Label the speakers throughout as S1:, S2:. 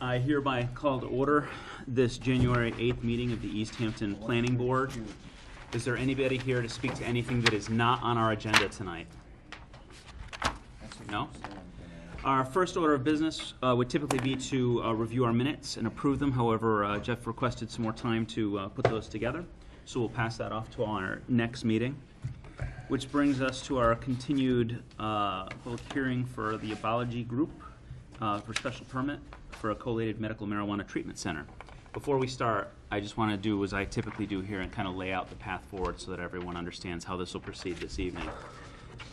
S1: I hereby call to order this January 8th meeting of the Easthampton Planning Board. Is there anybody here to speak to anything that is not on our agenda tonight? No? Our first order of business would typically be to review our minutes and approve them. However, Jeff requested some more time to put those together, so we'll pass that off to our next meeting. Which brings us to our continued public hearing for the Abology Group for special permit for a collated medical marijuana treatment center. Before we start, I just want to do as I typically do here and kind of lay out the path forward so that everyone understands how this will proceed this evening.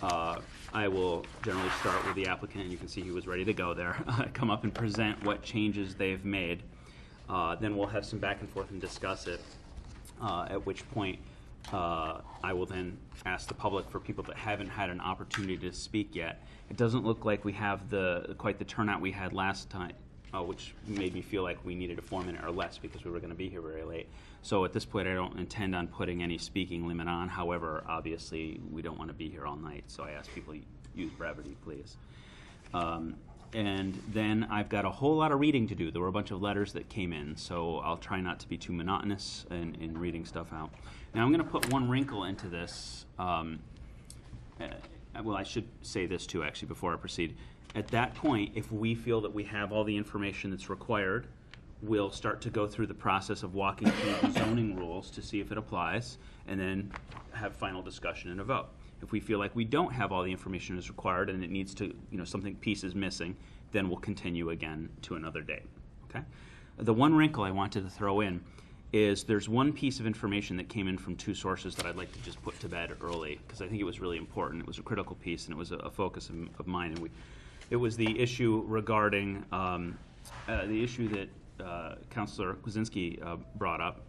S1: I will generally start with the applicant, and you can see he was ready to go there, come up and present what changes they've made. Then we'll have some back and forth and discuss it, at which point I will then ask the public for people that haven't had an opportunity to speak yet. It doesn't look like we have quite the turnout we had last time, which made me feel like we needed a 4-minute or less because we were going to be here very late. So at this point, I don't intend on putting any speaking limit on. However, obviously, we don't want to be here all night, so I ask people to use brevity, please. And then I've got a whole lot of reading to do. There were a bunch of letters that came in, so I'll try not to be too monotonous in reading stuff out. Now I'm going to put one wrinkle into this. Well, I should say this too, actually, before I proceed. At that point, if we feel that we have all the information that's required, we'll start to go through the process of walking through the zoning rules to see if it applies, and then have final discussion and a vote. If we feel like we don't have all the information that's required and it needs to, something piece is missing, then we'll continue again to another date. Okay? The one wrinkle I wanted to throw in is there's one piece of information that came in from two sources that I'd like to just put to bed early because I think it was really important. It was a critical piece and it was a focus of mine. And it was the issue regarding the issue that Councilor Kwasinski brought up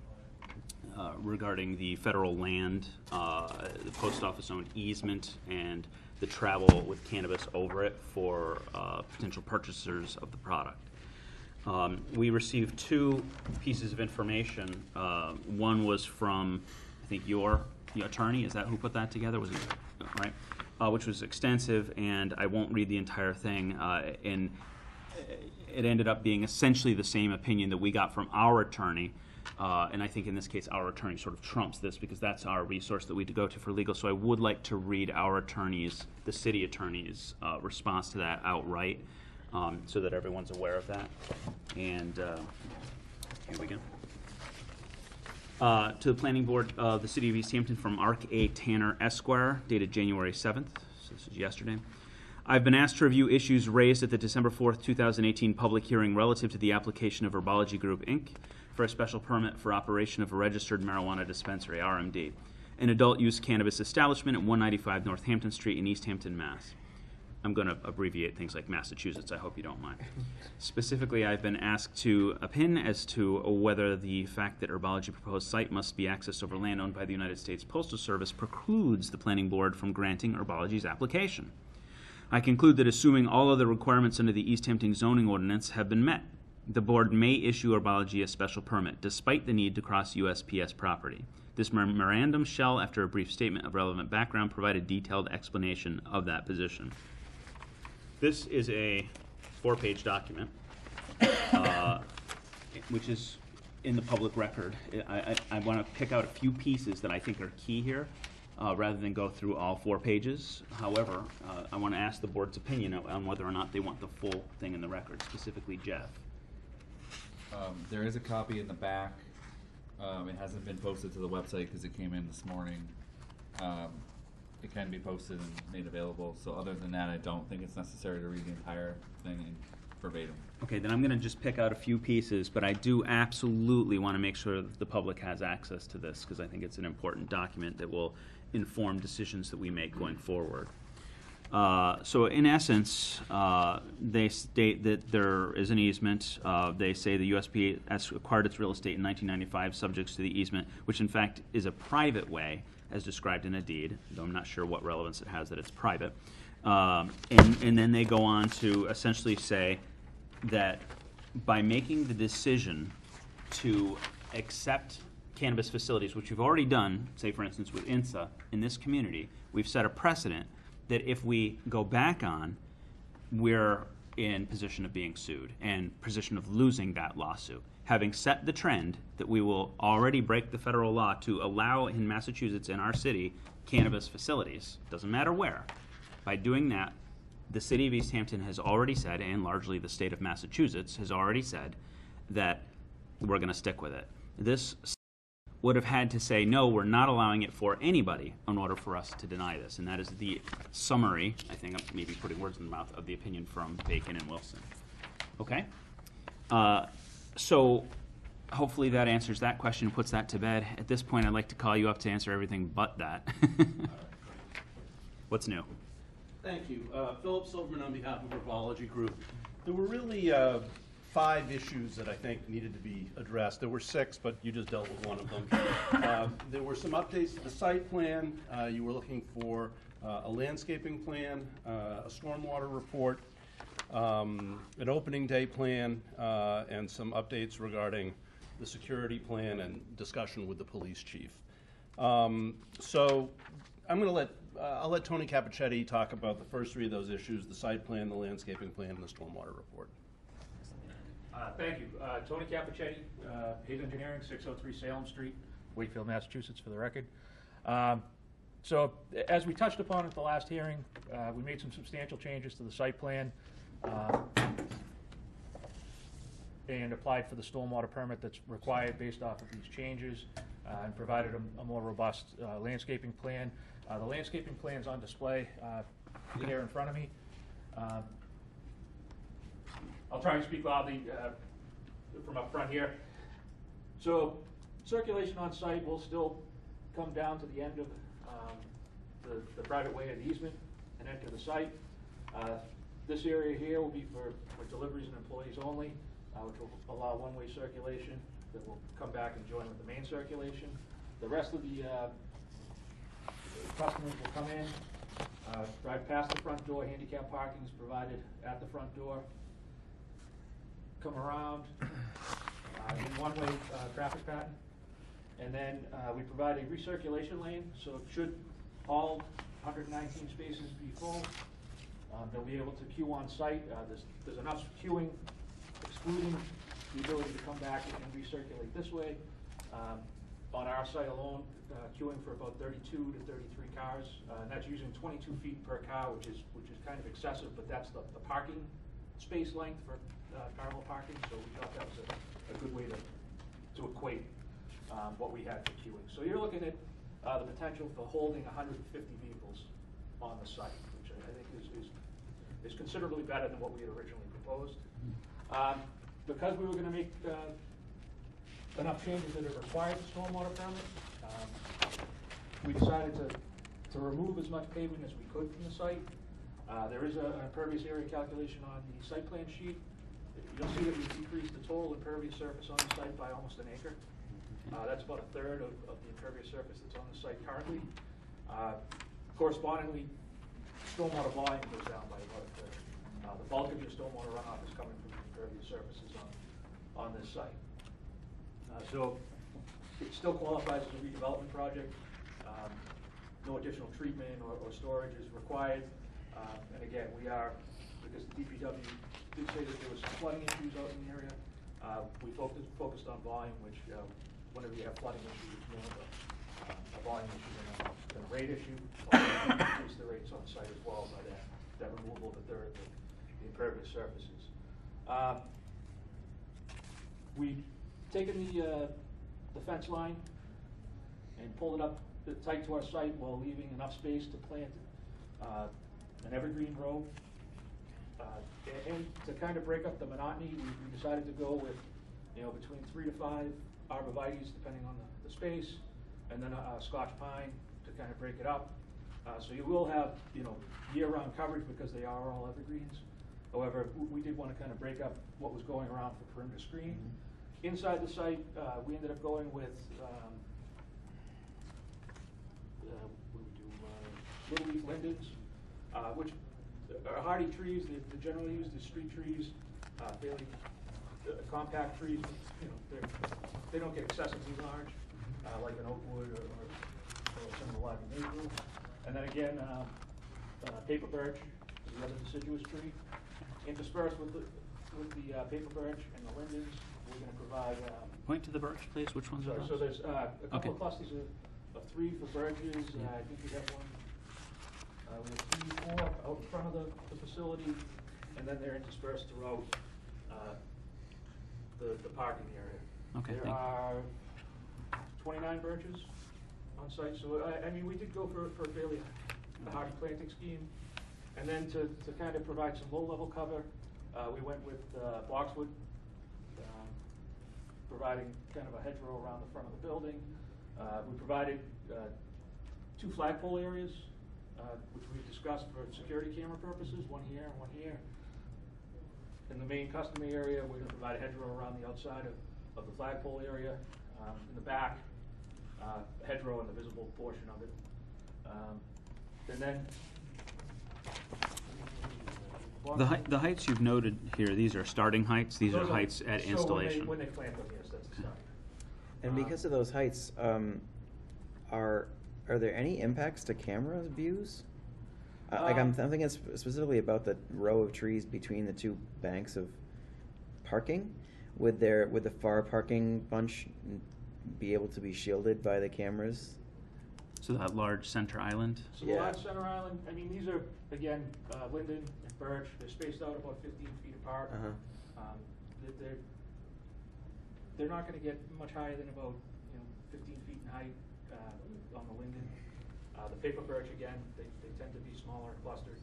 S1: regarding the federal land, the post office-owned easement, and the travel with cannabis over it for potential purchasers of the product. We received two pieces of information. One was from, I think, your attorney. Is that who put that together? Was it right? Which was extensive, and I won't read the entire thing. And it ended up being essentially the same opinion that we got from our attorney. And I think in this case, our attorney sort of trumps this because that's our resource that we go to for legal. So I would like to read our attorney's, the city attorney's, response to that outright. So that everyone's aware of that. And here we go. To the Planning Board of the City of Easthampton from Ark A. Tanner, Esquire, dated January 7th. So this is yesterday. I've been asked to review issues raised at the December 4th, 2018 public hearing relative to the application of Herbology Group, Inc. for a special permit for operation of a registered marijuana dispensary, RMD, an adult-use cannabis establishment at 195 Northampton Street in Easthampton, Mass. I'm going to abbreviate things like Massachusetts. I hope you don't mind. Specifically, I've been asked to opine as to whether the fact that Herbology proposed site must be accessed over land owned by the United States Postal Service precludes the Planning Board from granting Herbology's application. I conclude that assuming all other requirements under the Easthampton zoning ordinance have been met, the Board may issue Herbology a special permit, despite the need to cross USPS property. This memorandum shall, after a brief statement of relevant background, provide a detailed explanation of that position. This is a 4-page document, which is in the public record. I want to pick out a few pieces that I think are key here, rather than go through all 4 pages. However, I want to ask the board's opinion on whether or not they want the full thing in the record, specifically Jeff.
S2: There is a copy in the back. It hasn't been posted to the website because it came in this morning. It can be posted and made available. So other than that, I don't think it's necessary to read the entire thing in verbatim.
S1: Okay, then I'm going to just pick out a few pieces, but I do absolutely want to make sure that the public has access to this because I think it's an important document that will inform decisions that we make going forward. So in essence, they state that there is an easement. They say the USPS acquired its real estate in 1995 subject to the easement, which in fact is a private way as described in a deed, though I'm not sure what relevance it has that it's private. And then they go on to essentially say that by making the decision to accept cannabis facilities, which we've already done, say for instance with INSA in this community, we've set a precedent that if we go back on, we're in position of being sued and position of losing that lawsuit. Having set the trend that we will already break the federal law to allow in Massachusetts, in our city, cannabis facilities, doesn't matter where. By doing that, the city of Easthampton has already said, and largely the state of Massachusetts has already said, that we're going to stick with it. This would have had to say, no, we're not allowing it for anybody in order for us to deny this. And that is the summary, I think I'm maybe putting words in the mouth, of the opinion from Bacon and Wilson. Okay? So hopefully that answers that question and puts that to bed. At this point, I'd like to call you up to answer everything but that. What's new?
S3: Thank you. Philip Silverman on behalf of Herbology Group. There were really 5 issues that I think needed to be addressed. There were 6, but you just dealt with one of them. There were some updates to the site plan. You were looking for a landscaping plan, a stormwater report, an opening day plan, and some updates regarding the security plan and discussion with the police chief. So I'm going to I'll let Tony Capicetti talk about the first 3 of those issues: the site plan, the landscaping plan, and the stormwater report.
S4: Thank you. Tony Capicetti, Payson Engineering, 603 Salem Street, Wakefield, Massachusetts, for the record. So as we touched upon at the last hearing, we made some substantial changes to the site plan and applied for the stormwater permit that's required based off of these changes, and provided a more robust landscaping plan. The landscaping plan's on display here in front of me. I'll try and speak loudly from up front here. So circulation on site will still come down to the end of the private way of the easement and enter the site. This area here will be for deliveries and employees only, which will allow one-way circulation that will come back and join with the main circulation. The rest of the customers will come in, drive past the front door. Handicap parking is provided at the front door. Come around in one-way traffic pattern, and then we provide a recirculation lane. So should all 119 spaces be full, they'll be able to queue on site. There's enough queuing, excluding the ability to come back and recirculate this way. On our site alone, queuing for about 32 to 33 cars, and that's using 22 feet per car, which is kind of excessive, but that's the parking space length for parallel parking. So we thought that was a good way to equate what we had for queuing. So you're looking at the potential for holding 150 vehicles on the site, which I think is considerably better than what we had originally proposed. Because we were going to make enough changes that are required for stormwater permit, we decided to remove as much pavement as we could from the site. There is an impervious area calculation on the site plan sheet. You'll see that we decreased the total impervious surface on the site by almost an acre. That's about 1/3 of the impervious surface that's on the site currently. Correspondingly, stormwater volume goes down by about 1/3. The bulk of your stormwater runoff is coming from the impervious surfaces on this site. So it still qualifies as a redevelopment project. No additional treatment or storage is required. And again, we are, because the DPW did say that there was some flooding issues out in the area, we focused on volume, which whenever you have flooding issues, it's more of a volume issue than a rate issue. We increase the rates on site as well by that removal of 1/3 of the impervious surfaces. We've taken the fence line and pulled it up tight to our site while leaving enough space to plant an evergreen row. And to kind of break up the monotony, we decided to go with, between 3 to 5 arborvitaes, depending on the space, and then a Scotch pine to kind of break it up. So you will have, year-round coverage because they are all evergreens. However, we did want to kind of break up what was going around for perimeter screening. Inside the site, we ended up going with little leaf lindens, which are hardy trees. They're generally used as street trees, fairly compact trees. They don't get excessively large, like an oak wood or some of the larger maple. And then again, paper birch is the other deciduous tree. Interspersed with the paper birch and the lindens, we're going to provide.
S1: Point to the birch, please. Which ones are
S4: So
S1: those?
S4: there's a couple
S1: Okay.
S4: of clusters of 3 for birches. I think we have one. We have 3, 4 out in front of the facility, and then they're interspersed throughout the parking area.
S1: Okay,
S4: There
S1: thank you.
S4: are 29 birches on site, so I mean, we did go for a fairly hardy planting scheme. And then to kind of provide some low-level cover, we went with boxwood, providing kind of a hedgerow around the front of the building. We provided 2 flagpole areas, which we've discussed for security camera purposes, one here and one here. In the main customer area, we're going to provide a hedgerow around the outside of the flagpole area. In the back, a hedgerow in the visible portion of it. And then
S1: The heights you've noted here, these are starting heights. These are
S4: those
S1: heights at
S4: so
S1: installation.
S4: when they plant them, yes, that's the start.
S5: And because of those heights, are there any impacts to camera views? Like I'm thinking specifically about the row of trees between the 2 banks of parking. Would the far parking bunch be able to be shielded by the cameras?
S1: So that large center island.
S4: So the
S5: Yeah.
S4: large center island, I mean, these are, again, linden and birch. They're spaced out about 15 feet apart. They're not going to get much higher than about 15 feet in height on the linden. The paper birch, again, they tend to be smaller and clustered.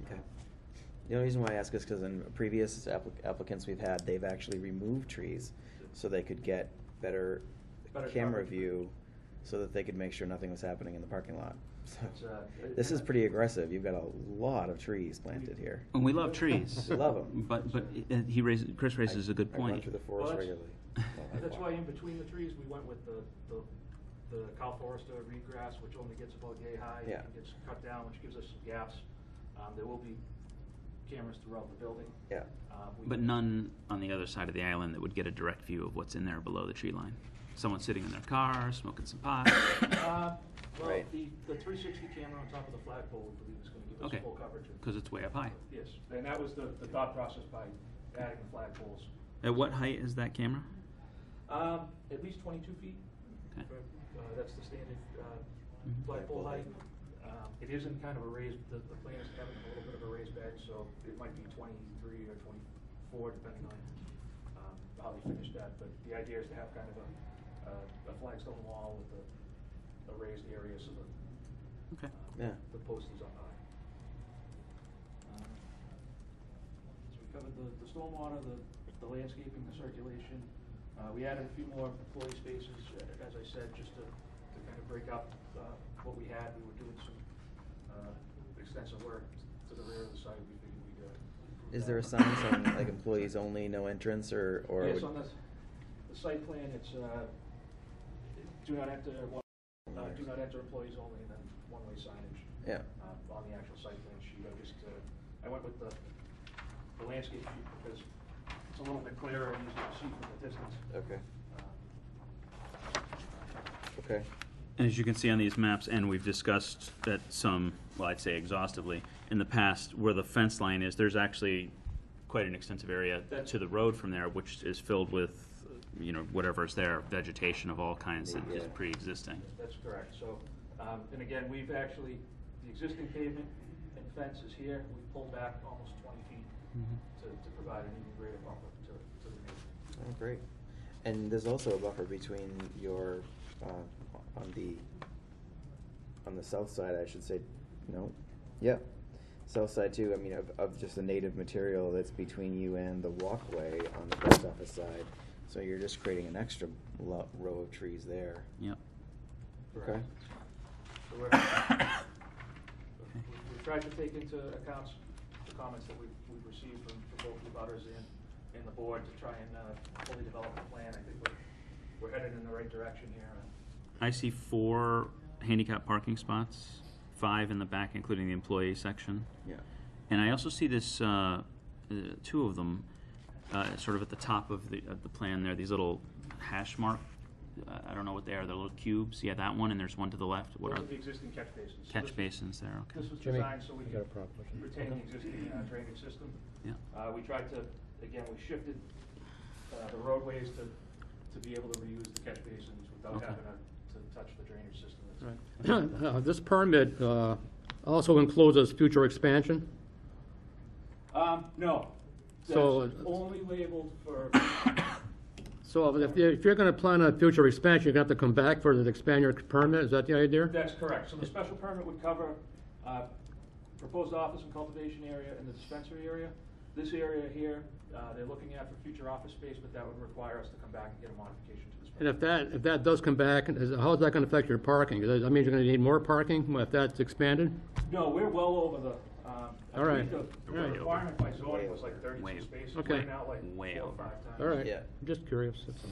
S5: Okay. The only reason why I ask is because in previous applicants we've had, they've actually removed trees so they could get better camera
S4: coverage.
S5: view, so that they could make sure nothing was happening in the parking lot. So
S4: It's,
S5: this is pretty aggressive. You've got a lot of trees planted here.
S1: And we love trees.
S5: We love 'em.
S1: But Chris raises a good
S5: I run
S1: point.
S5: through the forest
S4: Well,
S5: regularly.
S4: That's why in between the trees, we went with the Cal Forester reed grass, which only gets about yay high.
S5: Yeah.
S4: And gets cut down, which gives us some gaps. There will be cameras throughout the building.
S5: Yeah.
S1: But none on the other side of the island that would get a direct view of what's in there below the tree line. Someone sitting in their car, smoking some pot.
S4: Well,
S5: Right.
S4: the 360 camera on top of the flagpole, we believe, is going to give us
S1: Okay.
S4: full coverage.
S1: Because it's way up high.
S4: Yes, and that was the thought process by adding the flagpoles.
S1: At what height is that camera?
S4: At least 22 feet.
S1: Okay.
S4: That's the standard
S1: Mhm.
S4: flagpole height. It is in kind of a raised, the plan is having a little bit of a raised bed, so it might be 23 or 24, depending on how they finish that. But the idea is to have kind of a flagstone wall with a raised area so
S1: Okay.
S5: Yeah.
S4: the post is up high. So we covered the stormwater, the landscaping, the circulation. We added a few more employee spaces, as I said, just to kind of break up what we had. We were doing some extensive work to the rear of the site. We figured we'd improve
S5: Is there a
S4: that.
S5: sign saying like employees only, no entrance, or
S4: Yes,
S5: would-
S4: on the site plan, it's do not enter employees only, and then one-way signage.
S5: Yeah.
S4: On the actual site plan sheet, I went with the landscape sheet because it's a little bit clearer and easier to see from the distance.
S5: Okay. Okay.
S1: And as you can see on these maps, and we've discussed that some, well, I'd say exhaustively, in the past, where the fence line is, there's actually quite an extensive area to the road from there, which is filled with, whatever's there, vegetation of all kinds that is
S5: Yeah.
S1: pre-existing.
S4: That's correct. So, and again, we've actually, the existing pavement and fence is here. We pulled back almost 20 feet to provide an even greater buffer to the neighborhood.
S5: Oh, great. And there's also a buffer between your, on the south side, I should say, no, yeah, south side too, I mean, of just the native material that's between you and the walkway on the post office side. So you're just creating an extra row of trees there.
S1: Yep.
S5: Okay.
S4: So we've tried to take into account the comments that we've received from both the butters and the board to try and fully develop a plan. I think we're headed in the right direction here.
S1: I see 4 handicap parking spots, 5 in the back, including the employee section.
S5: Yeah.
S1: And I also see this, 2 of them, sort of at the top of the plan there, these little hash mark I don't know what they are, the little cubes, yeah, that one, and there's one to the left, what
S4: Those
S1: are?
S4: are the existing catch basins. So
S1: Catch
S4: this-
S1: basins there, okay.
S4: This was
S6: Jimmy,
S4: designed so we
S6: you got a
S4: could
S6: problem question?
S4: retain the existing drainage system.
S1: Yeah,
S4: We tried to, again, we shifted the roadways to be able to reuse the catch basins without
S1: Okay.
S4: having to touch the drainage system. That's-
S6: This permit also includes future expansion?
S4: No.
S6: So-
S4: That's only labeled for,
S6: So if you're gonna plan a future expansion, you're gonna have to come back for the expand your permit, is that the idea?
S4: that's correct. So the special permit would cover proposed office and cultivation area and the dispensary area. This area here, they're looking at for future office space, but that would require us to come back and get a modification to this.
S6: And if that does come back, how is that gonna affect your parking? Does that mean you're gonna need more parking if that's expanded?
S4: No, we're well over the, I
S6: All right.
S4: believe the
S1: Way over.
S4: requirement by zoning was like 32
S1: Way-
S4: spaces.
S6: Okay.
S4: Right now, like
S1: Way
S4: 4 or
S1: over.
S4: 5 times.
S6: All right,
S5: Yeah.
S6: I'm just curious, that's all.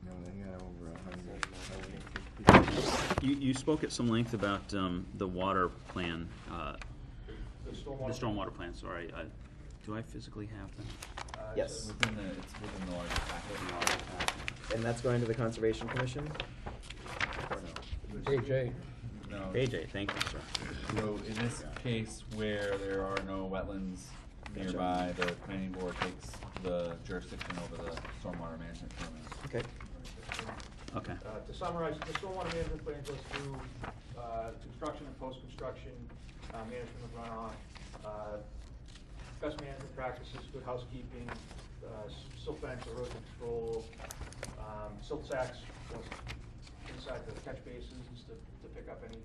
S7: No, they got over 100.
S1: you spoke at some length about the water plan,
S4: The
S1: the
S4: stormwater.
S1: stormwater plan, sorry, do I physically have them?
S5: Yes.
S2: It's within the larger packet.
S5: And that's going to the Conservation Commission? Or no?
S6: AJ,
S2: No.
S1: AJ, thank you, sir.
S2: So in this case where there are no wetlands nearby, the planning board takes the jurisdiction over the stormwater management permit.
S5: Okay.
S1: Okay,
S4: To summarize, the stormwater management plan goes through construction and post-construction, management of runoff, best management practices, good housekeeping, silt fence, erosion control, silt sacks goes inside the catch basins to pick up any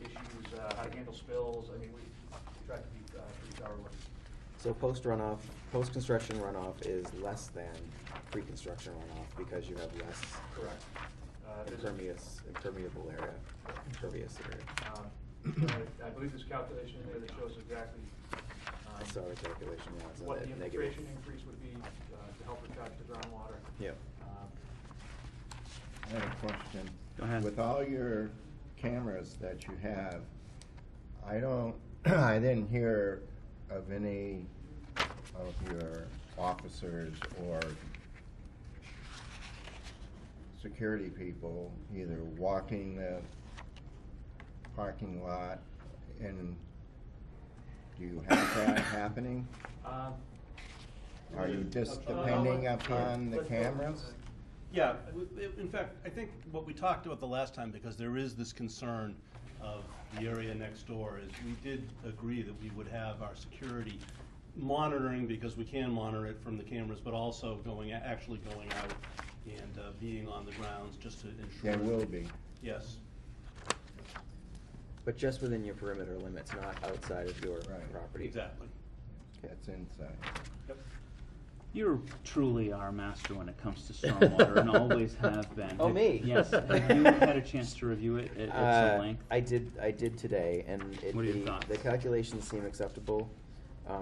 S4: issues, how to handle spills. I mean, we try to be pretty thorough with
S5: So post-construction runoff is less than pre-construction runoff because you have less
S4: correct. There's a-
S5: impermeable area, impervious area.
S4: I believe there's a calculation in there that shows exactly
S5: I saw the calculation, yeah, it's
S4: what
S5: a
S4: the
S5: negative.
S4: infiltration increase would be to help recharge the groundwater.
S5: Yep.
S7: I have a question.
S1: Go ahead.
S7: With all your cameras that you have, I didn't hear of any of your officers or security people either walking the parking lot, and do you have that happening? Are you just depending upon the cameras?
S3: Yeah, in fact, I think what we talked about the last time, because there is this concern of the area next door, is we did agree that we would have our security monitoring, because we can monitor it from the cameras, but also actually going out and being on the grounds just to ensure.
S7: There will be.
S3: Yes.
S5: But just within your perimeter limits, not outside of your
S7: Right.
S5: property.
S3: Exactly.
S7: That's inside.
S3: Yep.
S1: you're truly our master when it comes to stormwater and always have been.
S5: Oh, me?
S1: Yes, have you had a chance to review it at some length?
S5: I did today, and
S1: What are your thoughts?
S5: the calculations seem acceptable.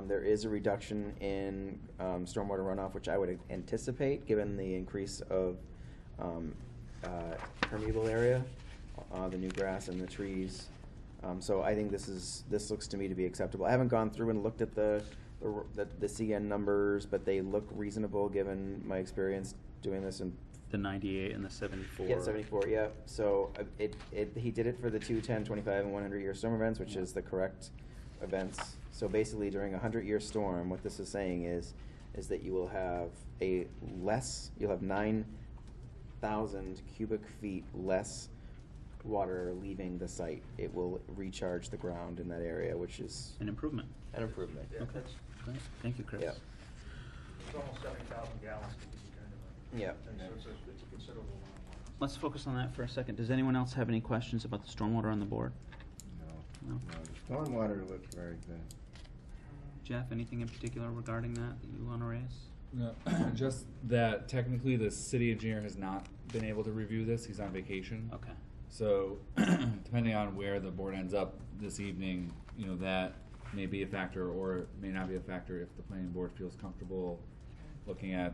S5: There is a reduction in stormwater runoff, which I would anticipate, given the increase of permeable area, the new grass and the trees. So I think this looks to me to be acceptable. I haven't gone through and looked at the CN numbers, but they look reasonable given my experience doing this in.
S1: The 98 and the 74.
S5: Yeah, 74, yeah. So he did it for the 2, 10, 25, and 100-year storm events, which is the correct events. So basically, during a 100-year storm, what this is saying is that you will have you'll have 9,000 cubic feet less water leaving the site. It will recharge the ground in that area, which is
S1: An improvement.
S5: an improvement.
S4: Yeah,
S1: Okay,
S4: that's,
S1: great. Thank you, Chris.
S5: Yeah.
S4: it's almost 70,000 gallons to be kind of
S5: Yeah.
S4: so it's a considerable amount of water.
S1: Let's focus on that for a second. Does anyone else have any questions about the stormwater on the board?
S7: No.
S1: No?
S7: The stormwater looks very good.
S1: Jeff, anything in particular regarding that you want to raise?
S2: No, just that technically the city engineer has not been able to review this. He's on vacation.
S1: Okay.
S2: So, depending on where the board ends up this evening, that may be a factor or it may not be a factor if the planning board feels comfortable looking at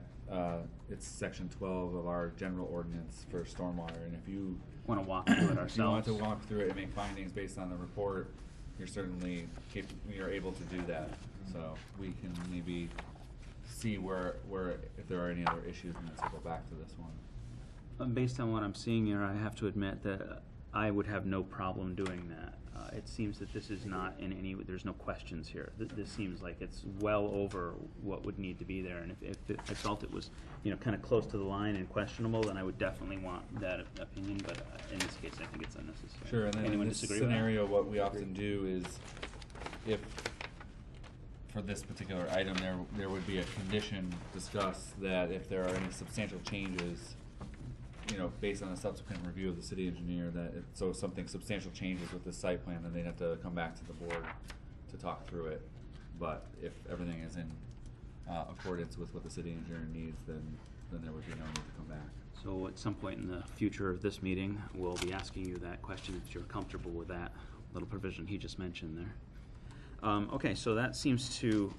S2: it's section 12 of our general ordinance for stormwater. And if you
S1: Want to walk through it
S2: if you want
S1: ourselves?
S2: to walk through it and make findings based on the report, you're able to do that. So we can maybe see where if there are any other issues and then circle back to this one.
S1: Based on what I'm seeing here, I have to admit that I would have no problem doing that. It seems that this is not in any, there's no questions here. This seems like it's well over what would need to be there, and if I felt it was, you know, kind of close to the line and questionable, then I would definitely want that opinion, but in this case, I think it's unnecessary.
S2: Sure, and then
S1: Anyone
S2: in this
S1: disagree with that?
S2: scenario, what we often do is, if, for this particular item, there would be a condition discussed that if there are any substantial changes, you know, based on a subsequent review of the city engineer, that so if something substantial changes with the site plan, then they'd have to come back to the board to talk through it. But if everything is in accordance with what the city engineer needs, then there would be no need to come back.
S1: So at some point in the future of this meeting, we'll be asking you that question if you're comfortable with that little provision he just mentioned there. Okay, so that seems to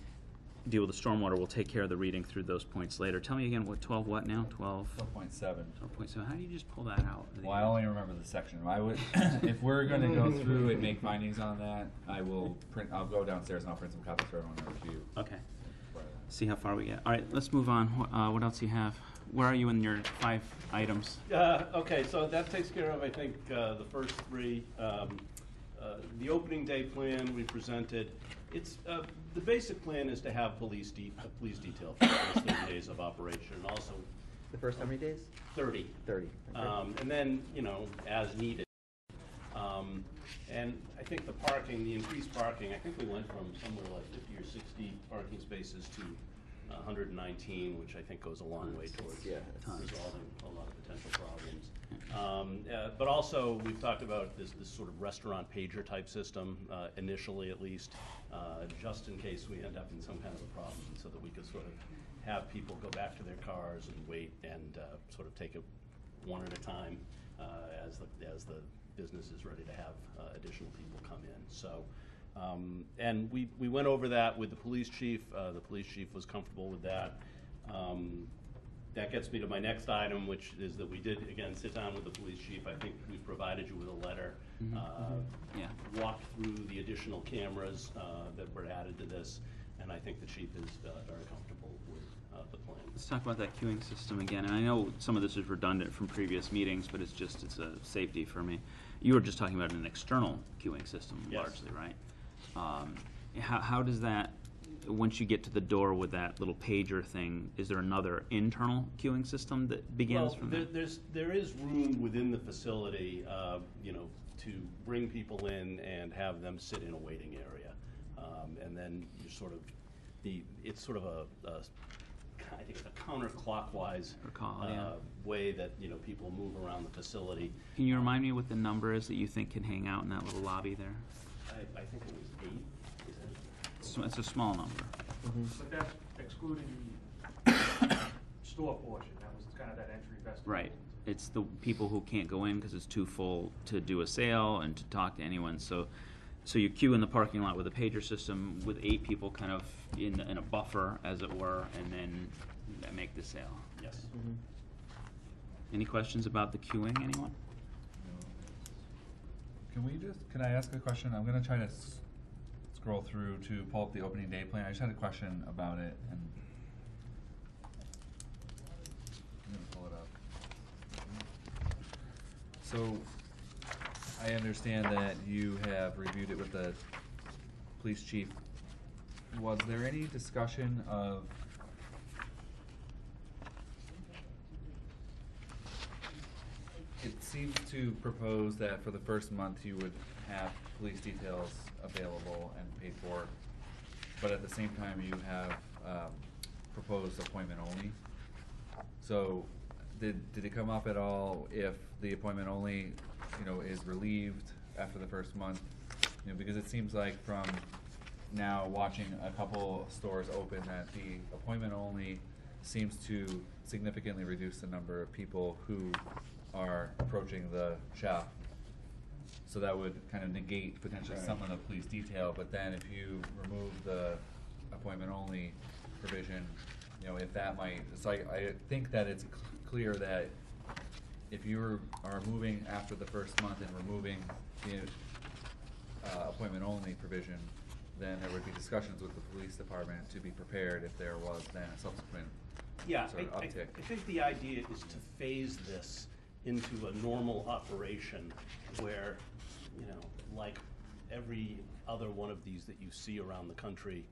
S1: deal with the stormwater. We'll take care of the reading through those points later. Tell me again, what, 12 what now? 12?
S2: 12.7.
S1: 12.7. How do you just pull that out?
S2: Well, I only remember the section. I would, if we're gonna go through and make findings on that, I'll go downstairs and I'll print some copies for everyone to review.
S1: Okay. See how far we get. All right, let's move on. What else do you have? Where are you in your 5 items?
S3: Okay, so that takes care of, I think, the first 3. The opening day plan we presented, it's, the basic plan is to have a police detail for the first 30 days of operation, and also
S5: The first how many days?
S3: 30.
S5: 30. Okay.
S3: And then, you know, as needed. And I think the parking, the increased parking, I think we went from somewhere like 50 or 60 parking spaces to 119, which I think goes a long way towards resolving a lot of potential problems. But also, we've talked about this sort of restaurant pager type system, initially at least, just in case we end up in some kind of a problem, so that we could sort of have people go back to their cars and wait and sort of take it one at a time as the business is ready to have additional people come in. So, and we went over that with the police chief. The police chief was comfortable with that. That gets me to my next item, which is that we did, again, sit down with the police chief. I think we've provided you with a letter, walked through the additional cameras that were added to this, and I think the chief is very comfortable with the plan.
S1: Let's talk about that queuing system again. And I know some of this is redundant from previous meetings, but it's a safety for me. You were just talking about an external queuing system,
S3: Yes.
S1: largely, right? How does that, once you get to the door with that little pager thing, is there another internal queuing system that begins from there?
S3: There is room within the facility, you know, to bring people in and have them sit in a waiting area. And then you sort of, it's sort of I think it's a counterclockwise way that, you know, people move around the facility.
S1: Can you remind me what the number is that you think can hang out in that little lobby there?
S3: I think it was 8.
S1: It's a small number.
S4: But that's excluding the store portion, that was kind of that entry vestibule.
S1: Right. It's the people who can't go in because it's too full to do a sale and to talk to anyone. So you queue in the parking lot with a pager system with 8 people kind of in a buffer, as it were, and then make the sale.
S3: Yes.
S1: Any questions about the queuing, anyone?
S2: Can I ask a question? I'm gonna try to scroll through to pull up the opening day plan. I just had a question about it, and I'm gonna pull it up. So, I understand that you have reviewed it with the police chief. Was there any discussion of it seems to propose that for the first month you would have police details available and paid for, but at the same time you have proposed appointment only. So did it come up at all if the appointment only, you know, is relieved after the first month? You know, because it seems like from now watching a couple stores open that the appointment only seems to significantly reduce the number of people who are approaching the shop. So that would kind of negate potentially some of the police detail, but then if you remove the appointment only provision, you know, if that might, so I think that it's clear that if you are moving after the first month and removing the appointment only provision, then there would be discussions with the police department to be prepared if there was then a subsequent
S3: Yeah,
S2: sort of uptick.
S3: I think the idea is to phase this into a normal operation where, you know, like every other one of these that you see around the country,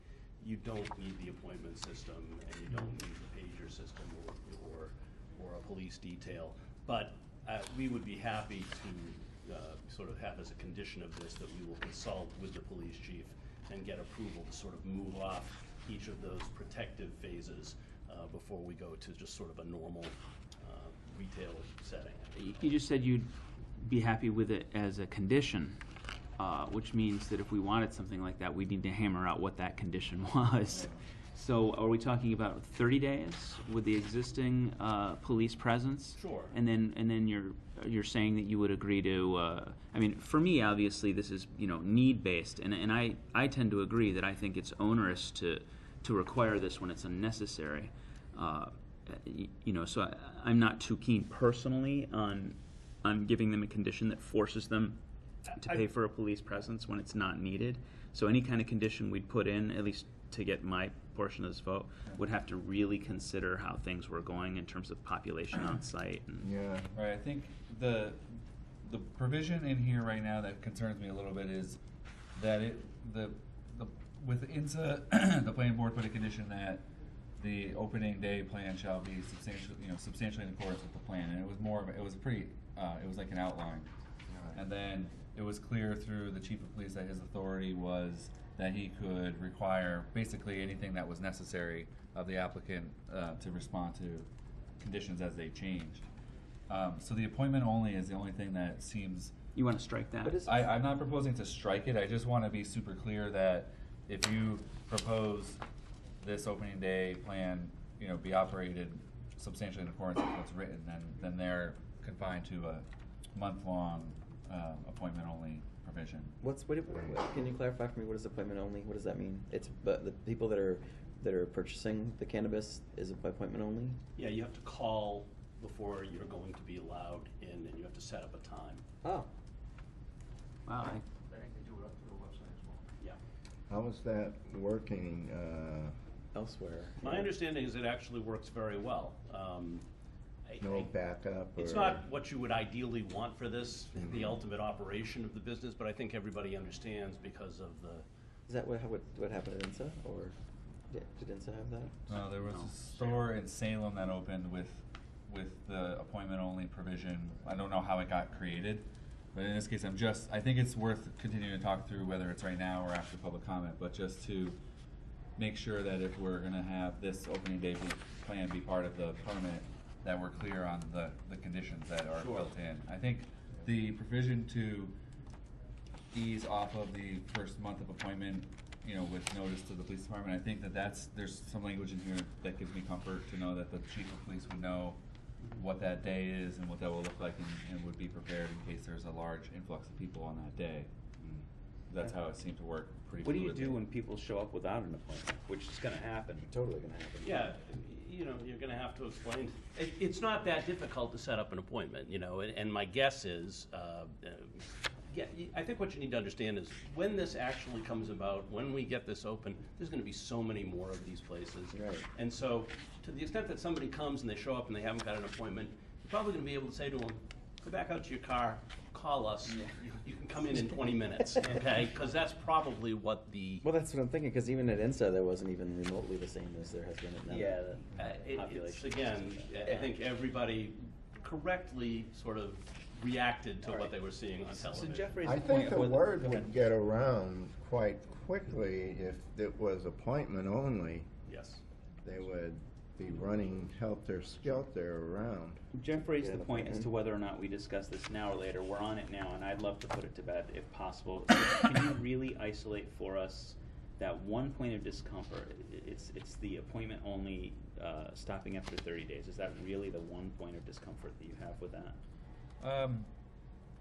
S3: you don't need the appointment system and you don't need the pager system or a police detail. But we would be happy to sort of have as a condition of this that we will consult with the police chief and get approval to sort of move off each of those protective phases before we go to just sort of a normal retail setting.
S1: You just said you'd be happy with it as a condition, which means that if we wanted something like that, we'd need to hammer out what that condition was. So are we talking about 30 days with the existing police presence?
S3: Sure.
S1: And then you're saying that you would agree to, I mean, for me, obviously, this is, you know, need-based, and I tend to agree that I think it's onerous to require this when it's unnecessary. You know, so I'm not too keen personally on giving them a condition that forces them to pay for a police presence when it's not needed. So any kind of condition we'd put in, at least to get my portion of this vote, would have to really consider how things were going in terms of population on site. And
S7: Yeah.
S2: Right, I think the provision in here right now that concerns me a little bit is that with INSA, the planning board put a condition that the opening day plan shall be substantially in accordance with the plan, and it was more of it was pretty it was like an outline, and then it was clear through the chief of police that his authority was that he could require basically anything that was necessary of the applicant to respond to conditions as they changed. So the appointment only is the only thing that seems.
S1: you want to strike that?
S2: I'm not proposing to strike it. I just want to be super clear that if you propose this opening day plan, you know, be operated substantially in accordance with what's written, then they're confined to a month-long appointment only provision.
S5: What, can you clarify for me, what is appointment only? What does that mean? It's, but the people that are purchasing the cannabis is appointment only?
S3: Yeah, you have to call before you're going to be allowed in, and you have to set up a time.
S5: Oh.
S1: Wow.
S4: I think they do it up through the website as well.
S3: Yeah.
S7: How is that working?
S5: Elsewhere.
S3: My understanding is it actually works very well.
S7: No backup?
S3: It's
S7: or-
S3: not what you would ideally want for this, the ultimate operation of the business, but I think everybody understands because of the.
S5: Is that what happened at INSA, or did INSA have that?
S2: No, there was
S1: No.
S2: a store in Salem that opened with the appointment only provision. I don't know how it got created, but in this case, I think it's worth continuing to talk through whether it's right now or after public comment, but just to make sure that if we're gonna have this opening day plan be part of the permit, that we're clear on the conditions that are
S3: Sure.
S2: built in. I think the provision to ease off of the first month of appointment, you know, with notice to the police department, I think there's some language in here that gives me comfort to know that the chief of police would know what that day is and what that will look like, and would be prepared in case there's a large influx of people on that day. That's how it seemed to work pretty
S1: What do you
S2: fluidly.
S1: do when people show up without an appointment, which is going to happen?
S5: Totally gonna happen.
S3: Yeah, you know, you're gonna have to explain. It's not that difficult to set up an appointment, you know, and my guess is, I think what you need to understand is when this actually comes about, when we get this open, there's gonna be so many more of these places.
S5: Right.
S3: And so, to the extent that somebody comes and they show up and they haven't got an appointment, you're probably gonna be able to say to them, go back out to your car, call us, you can come in 20 minutes, okay? Because that's probably what the.
S5: Well, that's what I'm thinking, because even at INSA, there wasn't even remotely the same as there has been at now.
S3: It's, again, I think everybody correctly sort of reacted to what they were seeing on television.
S1: So Jeff raised
S7: I
S1: a
S7: think
S1: point
S7: the
S1: with-
S7: word
S1: go
S7: would
S1: ahead.
S7: get around quite quickly if it was appointment only.
S3: Yes.
S7: They would be running helter-skelter around.
S1: Jeff raised the
S5: Yeah,
S1: point as
S5: and-
S1: to whether or not we discuss this now or later. We're on it now, and I'd love to put it to bed if possible. Can you really isolate for us that one point of discomfort? It's the appointment only, stopping after 30 days. Is that really the one point of discomfort that you have with that?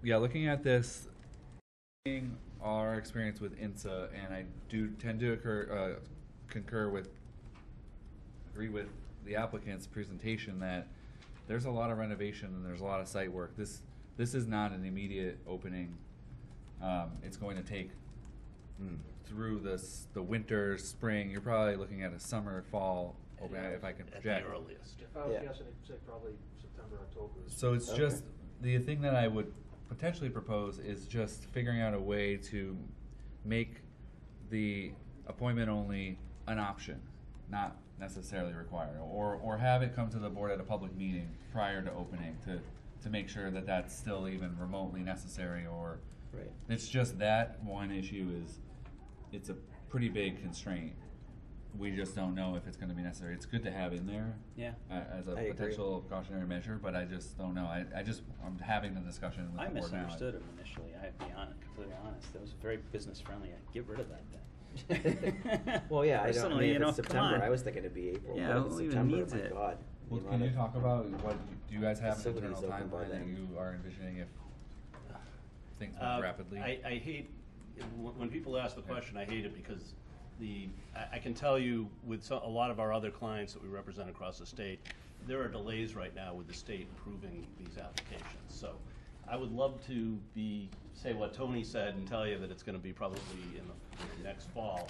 S2: Yeah, looking at this, our experience with INSA, and I do tend to agree with the applicant's presentation that there's a lot of renovation and there's a lot of site work. This is not an immediate opening. It's going to take through the winter, spring. You're probably looking at a summer, fall open, if I can
S3: At the
S2: project.
S3: earliest.
S4: If I was
S5: Yeah.
S4: guessing, I'd say probably September, October.
S2: So it's
S5: Okay.
S2: just, the thing that I would potentially propose is just figuring out a way to make the appointment only an option, not necessarily required, or have it come to the board at a public meeting prior to opening to make sure that that's still even remotely necessary, or
S5: Right.
S2: it's just that one issue it's a pretty big constraint. We just don't know if it's gonna be necessary. It's good to have in there.
S1: Yeah.
S2: As a
S5: I agree.
S2: potential cautionary measure, but I just don't know. I'm having the discussion with
S1: I
S2: the board now.
S1: misunderstood him initially, I have to be honest, completely honest. That was very business friendly. Get rid of that thing.
S5: Well, yeah, I don't, I
S1: Personally,
S5: mean,
S1: you
S5: if
S1: know,
S5: it's
S1: come
S5: September,
S1: on.
S5: I was thinking it'd be April,
S1: Yeah,
S5: but if it's
S1: who even
S5: September,
S1: needs
S5: my
S1: it?
S5: God.
S2: Well,
S5: the
S2: can you
S5: amount
S2: talk
S5: of-
S2: about do you guys have an
S5: facilities
S2: internal
S5: open by
S2: timeline that
S5: then.
S2: you are envisioning if things move rapidly?
S3: I hate, when people ask the question, I hate it because I can tell you with a lot of our other clients that we represent across the state, there are delays right now with the state approving these applications. So I would love to say what Tony said and tell you that it's gonna be probably in the next fall.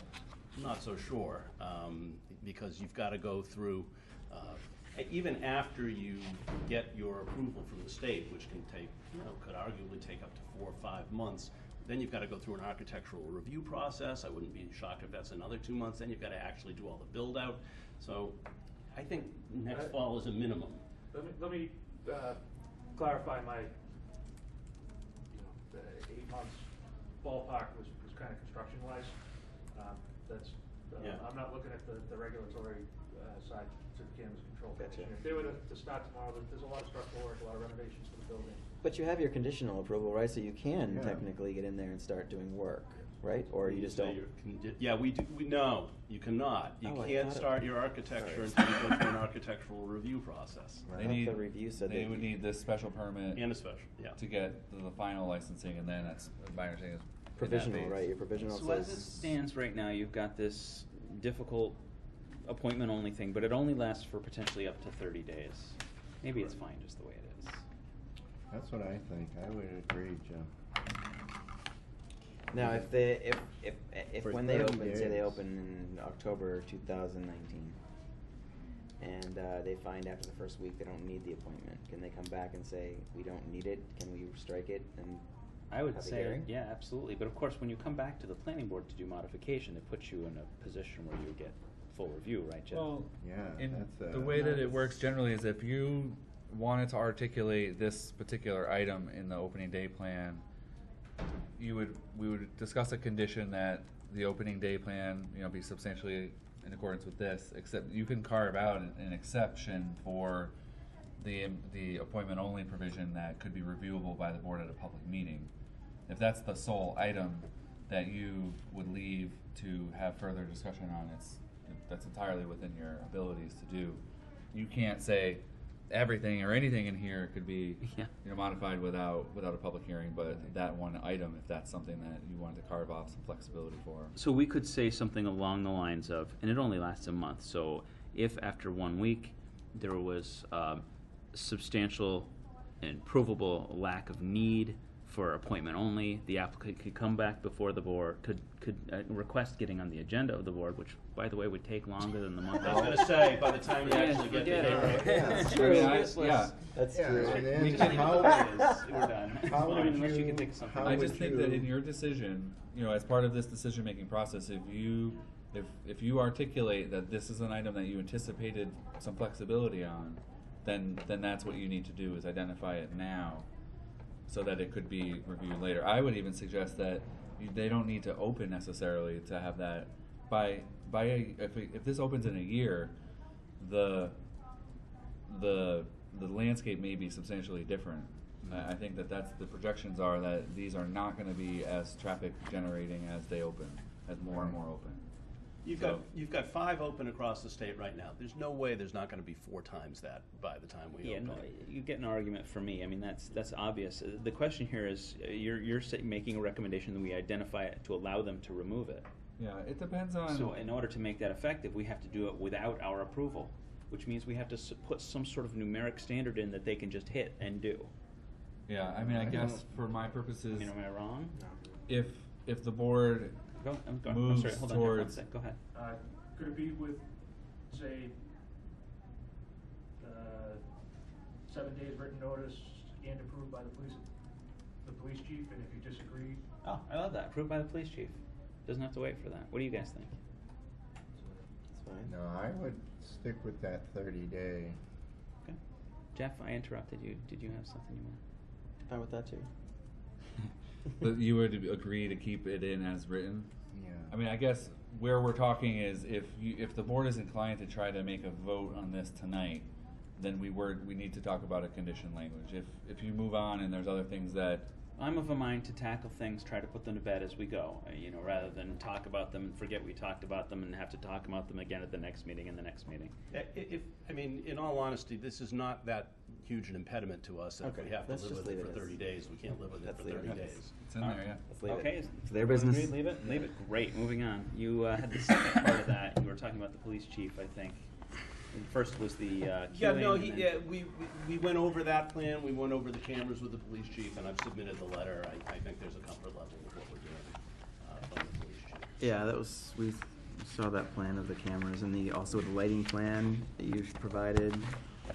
S3: I'm not so sure, because you've gotta go through, even after you get your approval from the state, which can take, could arguably take up to 4 or 5 months, then you've got to go through an architectural review process. I wouldn't be shocked if that's another 2 months. Then you've got to actually do all the build out. So I think next fall is a minimum.
S4: Let me clarify my, the 8 months ballpark was kind of construction wise. That's,
S3: Yeah.
S4: I'm not looking at the regulatory side to the Cannabis Control
S5: Gotcha.
S4: Commission. If they were to start tomorrow, there's a lot of structural work, a lot of renovations to the building.
S5: But you have your conditional approval, right? So you can
S7: Yeah.
S5: technically get in there and start doing work, right? Or you just
S3: say
S5: don't.
S3: yeah, we do. No, you cannot. You
S5: Oh, I
S3: can't
S5: thought it-
S3: start your architecture
S5: Sorry.
S3: until you go through an architectural review process
S5: I
S2: They
S5: thought
S2: need,
S5: the review said
S2: they
S5: that
S2: would
S5: you-
S2: need this special permit
S3: and a special. Yeah.
S2: to get the final licensing, and then that's my understanding is in that
S5: Provisional,
S2: phase.
S5: right? Your provisional
S1: So as it
S5: says.
S1: stands right now, you've got this difficult appointment only thing, but it only lasts for potentially up to 30 days. Maybe it's fine just the way it is.
S7: That's what I think. I would agree, Jim.
S5: Now, if
S7: For
S5: when they
S7: 30
S5: open, say they
S7: days.
S5: open in October 2019, and they find after the first week they don't need the appointment, can they come back and say, we don't need it, can we strike it, and
S1: I would
S5: have a
S1: say,
S5: hearing?
S1: yeah, absolutely. But of course, when you come back to the planning board to do modification, it puts you in a position where you get full review, right, Jeff?
S2: Well,
S7: Yeah,
S2: in
S7: that's
S2: the way that it works generally is if you wanted to articulate this particular item in the opening day plan, we would discuss a condition that the opening day plan, be substantially in accordance with this, except you can carve out an exception for the appointment only provision that could be reviewable by the board at a public meeting. If that's the sole item that you would leave to have further discussion on, that's entirely within your abilities to do. You can't say everything or anything in here could be
S1: Yeah.
S2: modified without a public hearing, but that one item, if that's something that you wanted to carve off some flexibility for.
S1: So we could say something along the lines of, and it only lasts a month, so if after 1 week there was substantial and provable lack of need for appointment only, the applicant could come back before the board, could request getting on the agenda of the board, which, by the way, would take longer than the month.
S3: I was going to say, by the time you
S1: Yeah,
S3: actually get to
S1: forget
S3: hear
S1: it.
S3: it.
S7: Yeah.
S5: That's
S2: I
S5: true.
S2: mean,
S1: Useless.
S5: That's
S7: Yeah,
S5: true.
S7: and then
S1: We just leave it
S7: how-
S1: the way it is. We're done. It's
S7: how
S1: fine,
S7: would
S1: unless you
S7: you-
S1: can think of something.
S7: how
S2: I
S7: would
S2: just think that
S7: you-
S2: in your decision, as part of this decision-making process, if you articulate that this is an item that you anticipated some flexibility on, then that's what you need to do, is identify it now, so that it could be reviewed later. I would even suggest that they don't need to open necessarily to have that if this opens in a year, the landscape may be substantially different. I think that's the projections are that these are not going to be as traffic generating as they open, as more and more open.
S3: You've got 5 open across the state right now. There's no way there's not going to be 4 times that by the time we
S1: Yeah,
S3: open.
S1: no, you get an argument from me. I mean, that's obvious. The question here is, you're making a recommendation that we identify it to allow them to remove it.
S2: Yeah, it depends on.
S1: So in order to make that effective, we have to do it without our approval, which means we have to put some sort of numeric standard in that they can just hit and do.
S2: Yeah, I mean, I guess for my purposes,
S1: I mean, am I wrong?
S2: if the board
S1: I'm
S2: moves
S1: sorry, hold on here, one
S2: towards-
S1: sec. Go ahead.
S4: Could it be with, say, 7 days written notice and approved by the police chief, and if you disagree,
S1: Oh, I love that. Approved by the police chief. Doesn't have to wait for that. What do you guys think?
S5: It's fine.
S7: No, I would stick with that 30-day.
S1: Okay. Jeff, I interrupted you. Did you have something you want?
S5: Fine with that too.
S2: But you would agree to keep it in as written?
S7: Yeah.
S2: I mean, I guess where we're talking is if the board is inclined to try to make a vote on this tonight, then we need to talk about a condition language. If you move on and there's other things that,
S1: I'm of a mind to tackle things, try to put them to bed as we go, rather than talk about them and forget we talked about them and have to talk about them again at the next meeting and the next meeting.
S3: In all honesty, this is not that huge an impediment to us. If
S5: Okay,
S3: we have to
S5: let's
S3: live
S5: just
S3: with it
S5: leave
S3: for
S5: it as-
S3: 30 days, we can't live with it
S5: Let's
S3: for
S5: leave it
S3: 30
S5: as-
S3: days.
S2: it's in there, yeah.
S5: Let's leave
S1: Okay.
S5: it. It's their business.
S1: Agreed, leave it? Leave it. Great. Moving on. You had the second part of that. You were talking about the police chief, I think. And first was the
S3: Yeah,
S1: queuing
S3: no,
S1: and then-
S3: we went over that plan, we went over the cameras with the police chief, and I've submitted the letter. I think there's a comfort level with what we're doing from the police chief.
S5: Yeah, we saw that plan of the cameras and also the lighting plan that you provided,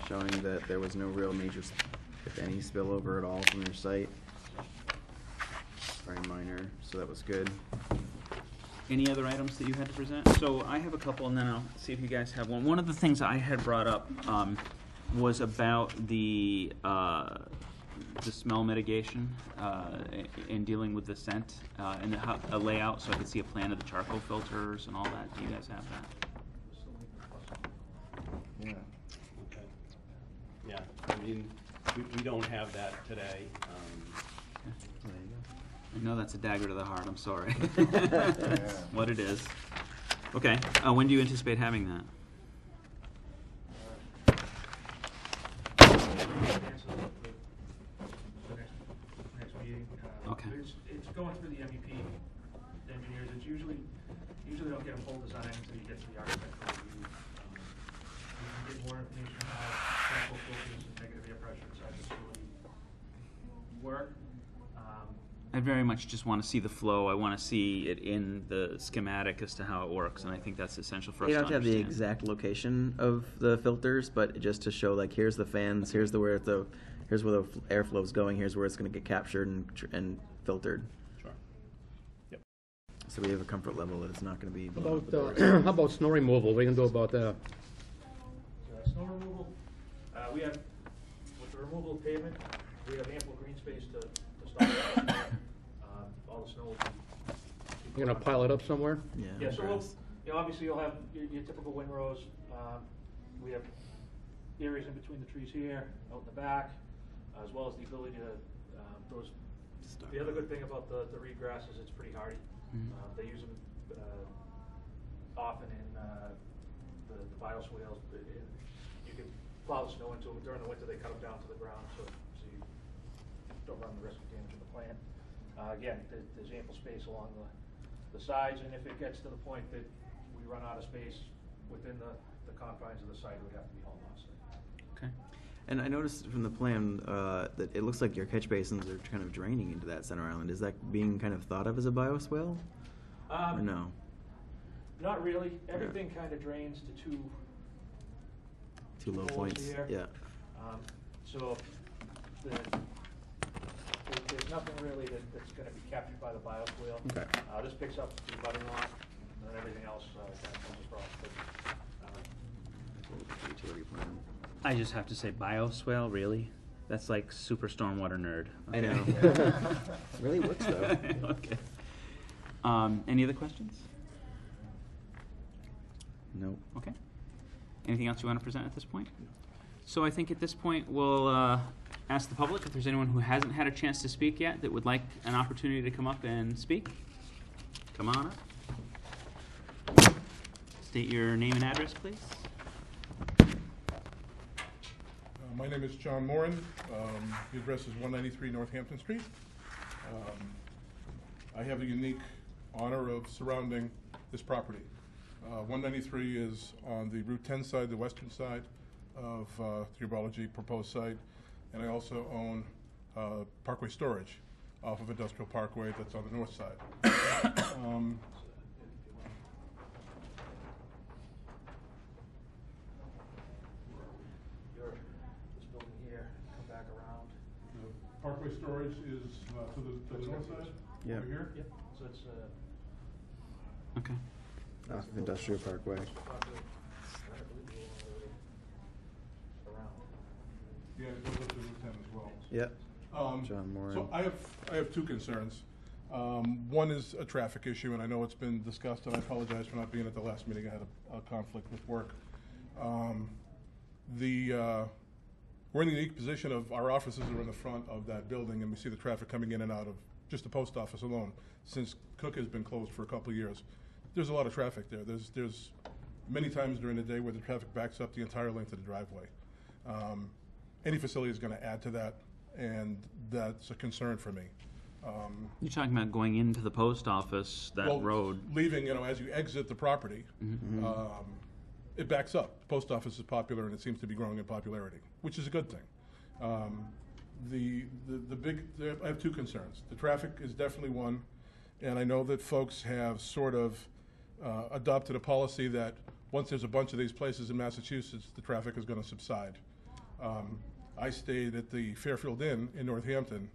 S5: showing that there was no real major, if any, spillover at all from your site. Very minor, so that was good.
S1: Any other items that you had to present? So I have a couple, and then I'll see if you guys have one. One of the things I had brought up was about the smell mitigation in dealing with the scent and a layout, so I could see a plan of the charcoal filters and all that. Do you guys have that?
S7: Yeah.
S3: Okay. Yeah, I mean, we don't have that today.
S5: There you go.
S1: I know that's a dagger to the heart. I'm sorry.
S7: Yeah.
S1: What it is. Okay. When do you anticipate having that?
S4: cancel the next meeting.
S1: Okay.
S4: It's going through the MEP engineers. It's usually don't get a full design until you get to the architectural review. You can get more information on how chemical filters and negative air pressure inside the facility work.
S1: I very much just want to see the flow. I want to see it in the schematic as to how it works, and I think that's essential for us
S5: You
S1: to
S5: don't have to have the
S1: understand.
S5: exact location of the filters, but just to show, like, here's the fans, here's where the airflow is going, here's where it's going to get captured and filtered.
S3: Sure. Yep.
S5: So we have a comfort level that it's not going to be
S6: How
S5: blown up
S6: about,
S5: with doors.
S6: how about snow removal? What are you gonna do about that?
S4: Snow removal, we have, with the removal of pavement, we have ample green space to stop that. All the snow will be.
S6: You're gonna pile it up somewhere?
S4: Yeah, so
S5: grass.
S4: obviously you'll have your typical windrows. We have areas in between the trees here, out in the back, as well as the ability to, the other good thing about the reed grass is it's pretty hardy. They use them often in the bioswales. You can plow the snow into them. During the winter, they cut them down to the ground, so you don't run the risk of damaging the plant. Again, there's ample space along the sides, and if it gets to the point that we run out of space within the confines of the site, it would have to be hauled off site.
S1: Okay.
S5: And I noticed from the plan that it looks like your catch basins are kind of draining into that center island. Is that being kind of thought of as a bioswale? Or no?
S4: Not really. Everything kind of drains to
S5: Two low
S4: holes
S5: points?
S4: here.
S5: Yeah.
S4: So there's nothing really that's going to be captured by the bioswale.
S5: Okay.
S4: This picks up the budding lot, and then everything else kind of comes across.
S5: Utility plan.
S1: I just have to say, bioswale, really? That's like super stormwater nerd.
S5: I
S1: Okay.
S5: know. It really works though.
S1: Okay. Any other questions?
S5: Nope.
S1: Okay. Anything else you want to present at this point? So I think at this point we'll ask the public if there's anyone who hasn't had a chance to speak yet that would like an opportunity to come up and speak. Come on up. State your name and address, please.
S8: My name is John Moran. The address is 193 Northampton Street. I have the unique honor of surrounding this property. 193 is on the Route 10 side, the western side of the Herbology proposed site, and I also own Parkway Storage off of Industrial Parkway that's on the north side.
S4: This building here
S8: storage is to the north side,
S5: Yeah.
S8: over here.
S4: Yep, so it's,
S1: Okay.
S5: Off of Industrial Parkway.
S8: Yeah, it goes up to Route 10 as well.
S5: Yep.
S8: Um,
S5: John Moran.
S8: So I have two concerns. One is a traffic issue, and I know it's been discussed, and I apologize for not being at the last meeting. I had a conflict with work. We're in the unique position of our offices are in the front of that building, and we see the traffic coming in and out of just the post office alone. Since Cook has been closed for a couple of years, there's a lot of traffic there. There's many times during the day where the traffic backs up the entire length of the driveway. Any facility is going to add to that, and that's a concern for me.
S1: You're talking about going into the post office, that
S8: Well,
S1: road.
S8: leaving, as you exit the property, it backs up. The post office is popular, and it seems to be growing in popularity, which is a good thing. I have two concerns. The traffic is definitely one, and I know that folks have sort of adopted a policy that once there's a bunch of these places in Massachusetts, the traffic is going to subside. I stayed at the Fairfield Inn in Northampton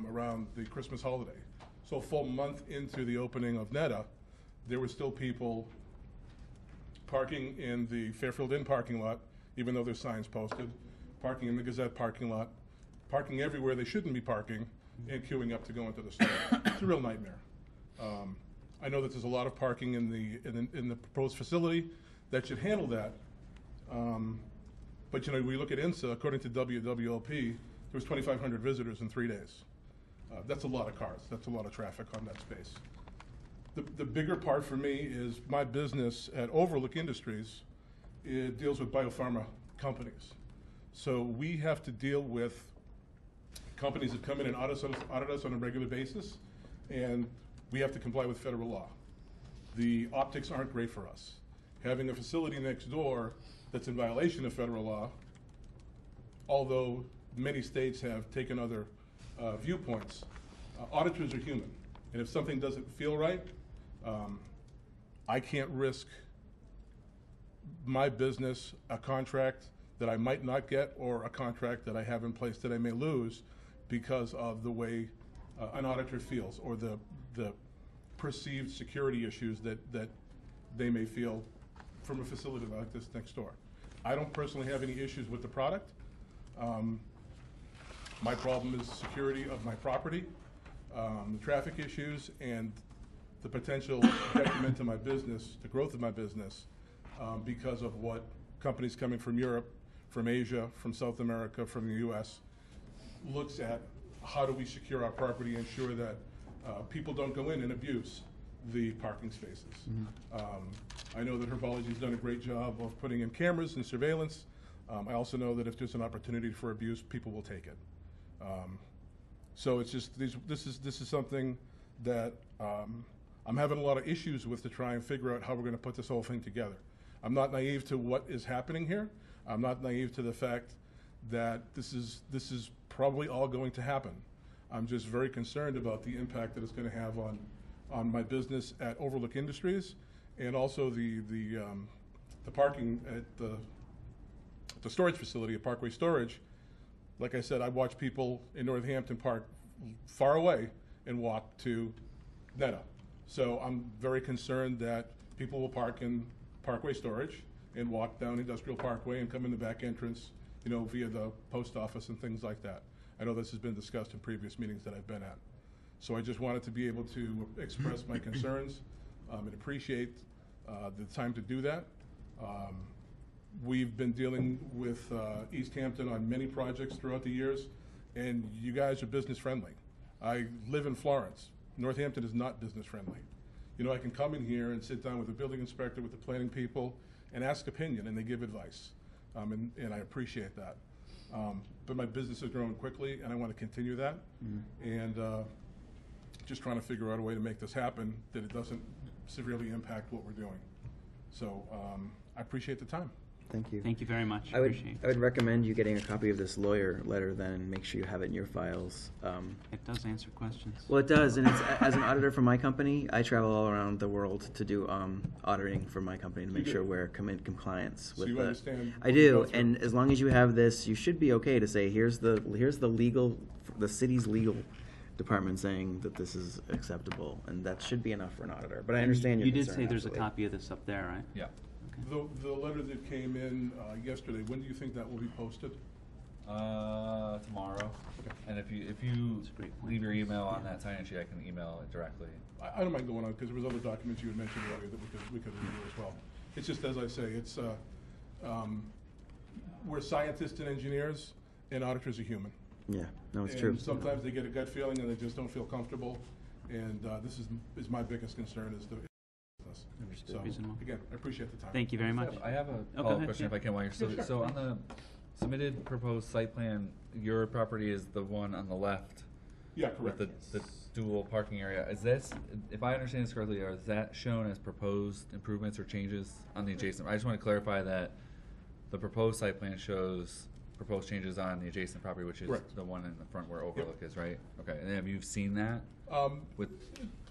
S8: around the Christmas holiday. So a full month into the opening of NETA, there were still people parking in the Fairfield Inn parking lot, even though there's signs posted, parking in the Gazette parking lot, parking everywhere they shouldn't be parking, and queuing up to go into the store. It's a real nightmare. I know that there's a lot of parking in the proposed facility that should handle that. But we look at INSA, according to WWLP, there was 2,500 visitors in 3 days. That's a lot of cars. That's a lot of traffic on that space. The bigger part for me is my business at Overlook Industries. It deals with biopharma companies. So we have to deal with companies that come in and audit us on a regular basis, and we have to comply with federal law. The optics aren't great for us. Having a facility next door that's in violation of federal law, although many states have taken other viewpoints, auditors are human. And if something doesn't feel right, I can't risk my business, a contract that I might not get, or a contract that I have in place that I may lose because of the way an auditor feels, or the perceived security issues that they may feel from a facility like this next door. I don't personally have any issues with the product. My problem is security of my property, the traffic issues, and the potential detriment to my business, the growth of my business, because of what companies coming from Europe, from Asia, from South America, from the US, looks at how do we secure our property, ensure that people don't go in and abuse the parking spaces. I know that Herbology's done a great job of putting in cameras and surveillance. I also know that if there's an opportunity for abuse, people will take it. So it's just this is something that I'm having a lot of issues with to try and figure out how we're going to put this whole thing together. I'm not naive to what is happening here. I'm not naive to the fact that this is probably all going to happen. I'm just very concerned about the impact that it's going to have on my business at Overlook Industries, and also the parking at the storage facility at Parkway Storage. Like I said, I watch people in Northampton park far away and walk to NETA. So I'm very concerned that people will park in Parkway Storage and walk down Industrial Parkway and come in the back entrance, via the post office and things like that. I know this has been discussed in previous meetings that I've been at. So I just wanted to be able to express my concerns and appreciate the time to do that. We've been dealing with Easthampton on many projects throughout the years, and you guys are business friendly. I live in Florence. Northampton is not business friendly. I can come in here and sit down with the building inspector, with the planning people, and ask opinion, and they give advice. And I appreciate that. But my business is growing quickly, and I want to continue that. And just trying to figure out a way to make this happen that it doesn't severely impact what we're doing. So I appreciate the time.
S5: Thank you.
S1: Thank you very much.
S5: I would
S1: Appreciate
S5: I would recommend you getting a copy of this lawyer letter then, and make sure you have it in your files.
S1: It does answer questions.
S5: Well, it does, and it's, as an auditor for my company, I travel all around the world to do auditing for my company to make
S8: do?
S5: sure we're in compliance
S8: So
S5: with
S8: you
S5: the.
S8: understand
S5: I
S8: what we go
S5: do,
S8: through?
S5: and as long as you have this, you should be okay to say, here's the legal the city's legal department saying that this is acceptable, and that should be enough for an auditor. But I understand your
S1: You did
S5: concern,
S1: say there's a
S5: absolutely.
S1: copy of this up there, right?
S2: Yeah.
S8: The letter that came in yesterday, when do you think that will be posted?
S2: Tomorrow. And if you
S1: That's a great point.
S2: leave your email on that sign-in sheet, I can email it directly.
S8: I don't mind going on, because there was other documents you had mentioned earlier that we could review as well. It's just, as I say, it's, we're scientists and engineers, and auditors are human.
S5: Yeah, no, it's
S8: And
S5: true.
S8: sometimes they get a gut feeling and they just don't feel comfortable, and this is my biggest concern is the business.
S5: Understood.
S8: So,
S1: Reasonable.
S8: again, I appreciate the time.
S1: Thank you very much.
S2: I have a
S1: go
S2: follow-up
S1: ahead,
S2: question
S1: yeah.
S2: if I can while you're still, so on the submitted proposed site plan, your property is the one on the left
S8: Yeah,
S2: with
S8: correct.
S2: the dual parking area. Is this, if I understand this correctly, is that shown as proposed improvements or changes on the adjacent? I just want to clarify that the proposed site plan shows proposed changes on the adjacent property, which is
S8: Correct.
S2: the one in the front where overlook is, right? Okay, and have you seen that? With,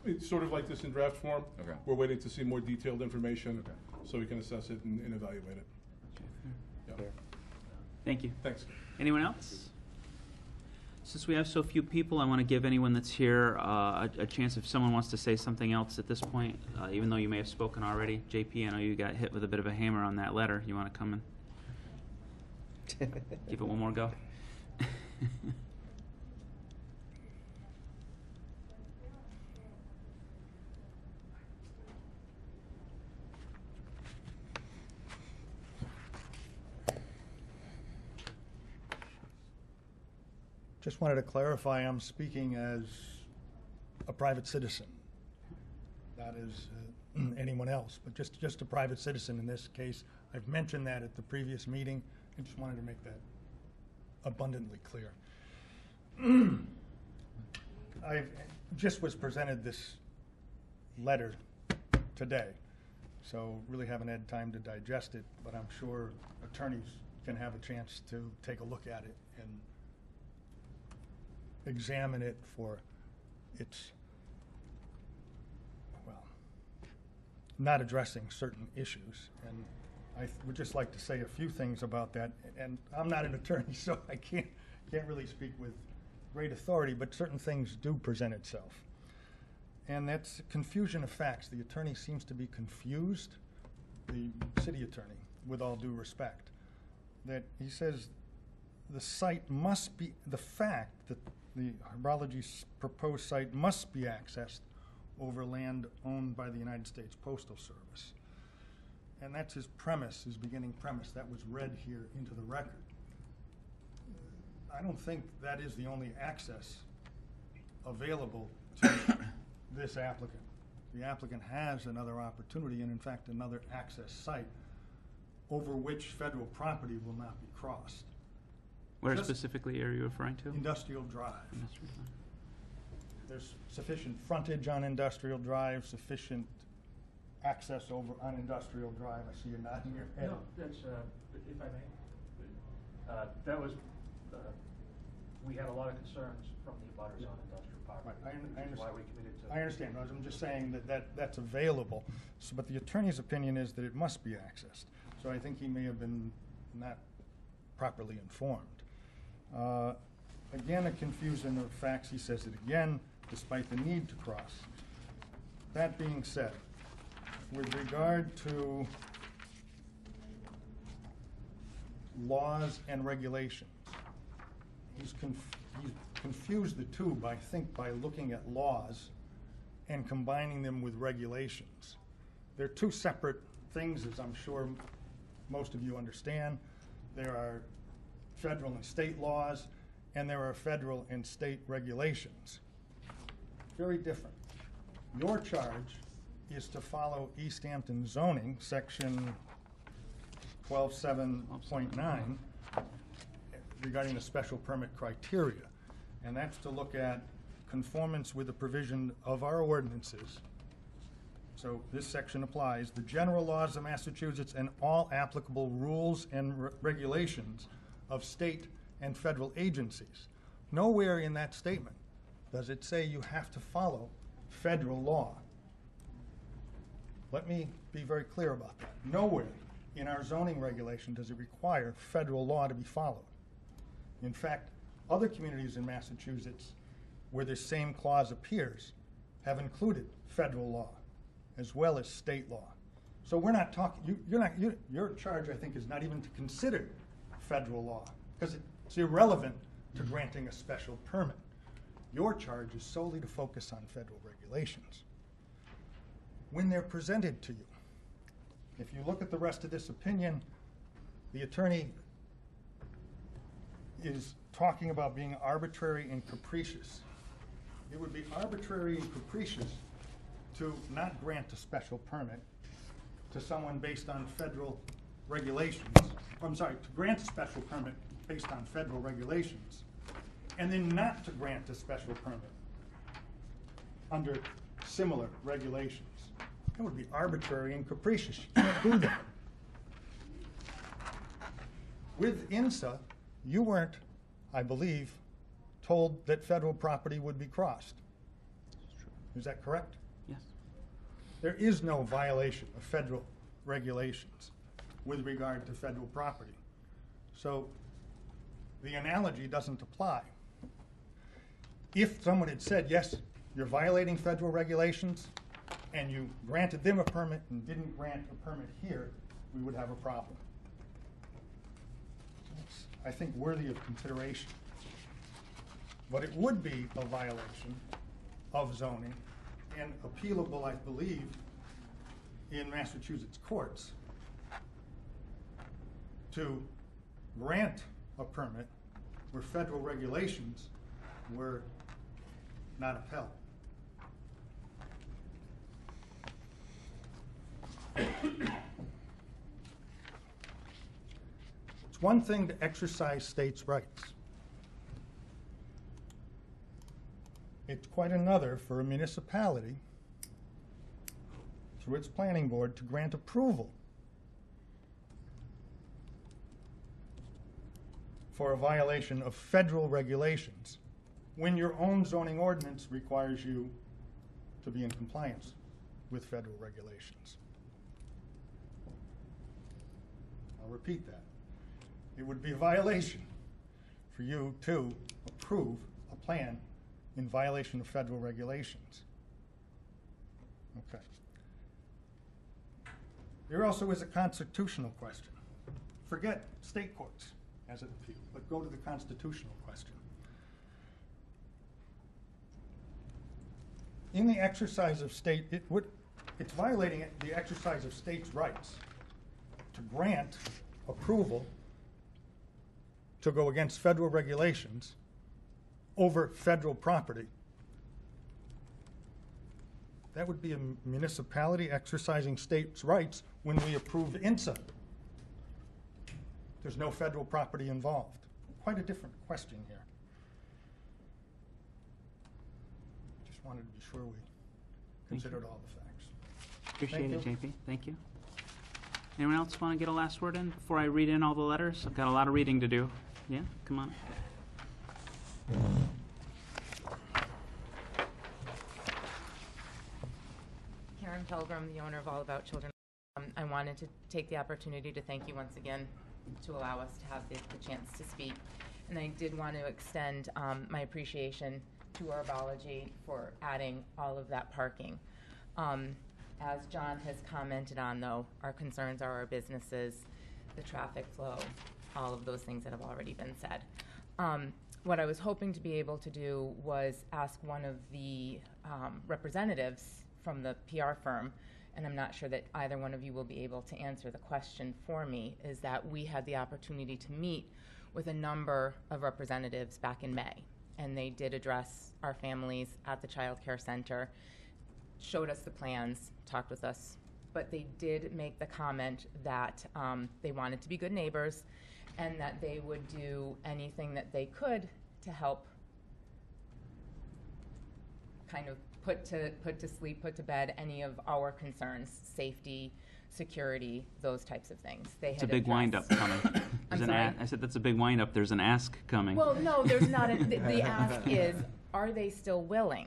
S8: It's sort of like this in draft form.
S2: Okay.
S8: We're waiting to see more detailed information
S2: Okay.
S8: so we can assess it and evaluate it. Yeah.
S1: Thank you.
S8: Thanks.
S1: Anyone else? Since we have so few people, I want to give anyone that's here a chance if someone wants to say something else at this point, even though you may have spoken already. JP, I know you got hit with a bit of a hammer on that letter. You want to come and give it one more go?
S9: Just wanted to clarify, I'm speaking as a private citizen. Not as anyone else, but just a private citizen in this case. I've mentioned that at the previous meeting. I just wanted to make that abundantly clear. I just was presented this letter today, so really haven't had time to digest it, but I'm sure attorneys can have a chance to take a look at it and examine it for its, well, not addressing certain issues. And I would just like to say a few things about that. And I'm not an attorney, so I can't really speak with great authority, but certain things do present itself. And that's confusion of facts. The attorney seems to be confused, the city attorney, with all due respect, that he says the site must be, the fact that the hydrology's proposed site must be accessed over land owned by the United States Postal Service. And that's his premise, his beginning premise. That was read here into the record. I don't think that is the only access available to this applicant. The applicant has another opportunity and in fact another access site over which federal property will not be crossed.
S1: Where
S9: Just-
S1: specifically are you referring to?
S9: Industrial Drive.
S1: Industrial Drive.
S9: There's sufficient frontage on Industrial Drive, sufficient access over on Industrial Drive. I see you're nodding your head.
S4: No, that's, if I may, that was, we had a lot of concerns from the abutters on Industrial Park.
S9: Right, I
S4: which is why we committed to.
S9: I understand, Rose. I'm just saying that's available. So, but the attorney's opinion is that it must be accessed. So I think he may have been not properly informed. Again, a confusion of facts. He says it again, despite the need to cross. That being said, with regard to laws and regulations, he's confused the two, I think, by looking at laws and combining them with regulations. They're two separate things, as I'm sure most of you understand. There are federal and state laws, and there are federal and state regulations. Very different. Your charge is to follow Easthampton zoning, section 12.7.9, regarding the special permit criteria. And that's to look at conformance with the provision of our ordinances. So this section applies, the general laws of Massachusetts and all applicable rules and regulations of state and federal agencies. Nowhere in that statement does it say you have to follow federal law. Let me be very clear about that. Nowhere in our zoning regulation does it require federal law to be followed. In fact, Other communities in Massachusetts where this same clause appears have included federal law as well as state law. So we're not talking, your charge, I think, is not even to consider federal law, because it's irrelevant to granting a special permit. Your charge is solely to focus on federal regulations. When they're presented to you, if you look at the rest of this opinion, the attorney is talking about being arbitrary and capricious. It would be arbitrary and capricious to not grant a special permit to someone based on federal regulations. I'm sorry, to grant a special permit based on federal regulations, and then not to grant a special permit under similar regulations. It would be arbitrary and capricious. You can't do that. With INSA, you weren't, I believe, told that federal property would be crossed. Is that correct?
S1: Yes.
S9: There is no violation of federal regulations with regard to federal property. So the analogy doesn't apply. If someone had said, yes, you're violating federal regulations, and you granted them a permit and didn't grant a permit here, we would have a problem. It's, I think, worthy of consideration. But it would be a violation of zoning and appealable, I believe, in Massachusetts courts to grant a permit where federal regulations were not upheld. It's one thing to exercise states' rights. It's quite another for a municipality, through its planning board, to grant approval for a violation of federal regulations when your own zoning ordinance requires you to be in compliance with federal regulations. I'll repeat that. It would be a violation for you to approve a plan in violation of federal regulations. Okay. There also is a constitutional question. Forget state courts as an appeal, but go to the constitutional question. In the exercise of it's violating the exercise of states' rights to grant approval to go against federal regulations over federal property. That would be a municipality exercising states' rights when we approve INSA. There's no federal property involved. Quite a different question here. Just wanted to be sure we considered all the facts.
S1: Appreciate it,
S9: Thank you.
S1: JP. Thank you. Anyone else want to get a last word in before I read in all the letters? I've got a lot of reading to do. Yeah, come on.
S10: Karen Pilgrim, the owner of All About Children. I wanted to take the opportunity to thank you once again to allow us to have the chance to speak. And I did want to extend my appreciation to Herbology for adding all of that parking. As John has commented on, though, our concerns are our businesses, the traffic flow, all of those things that have already been said. What I was hoping to be able to do was ask one of the representatives from the PR firm, and I'm not sure that either one of you will be able to answer the question for me, is that we had the opportunity to meet with a number of representatives back in May, and they did address our families at the child care center, showed us the plans, talked with us, but they did make the comment that they wanted to be good neighbors and that they would do anything that they could to help kind of put to sleep, put to bed any of our concerns, safety, security, those types of things.
S1: It's a big wind-up coming.
S10: I'm sorry?
S1: I said that's a big wind-up. There's an ask coming.
S10: Well, no, there's not. The ask is, are they still willing?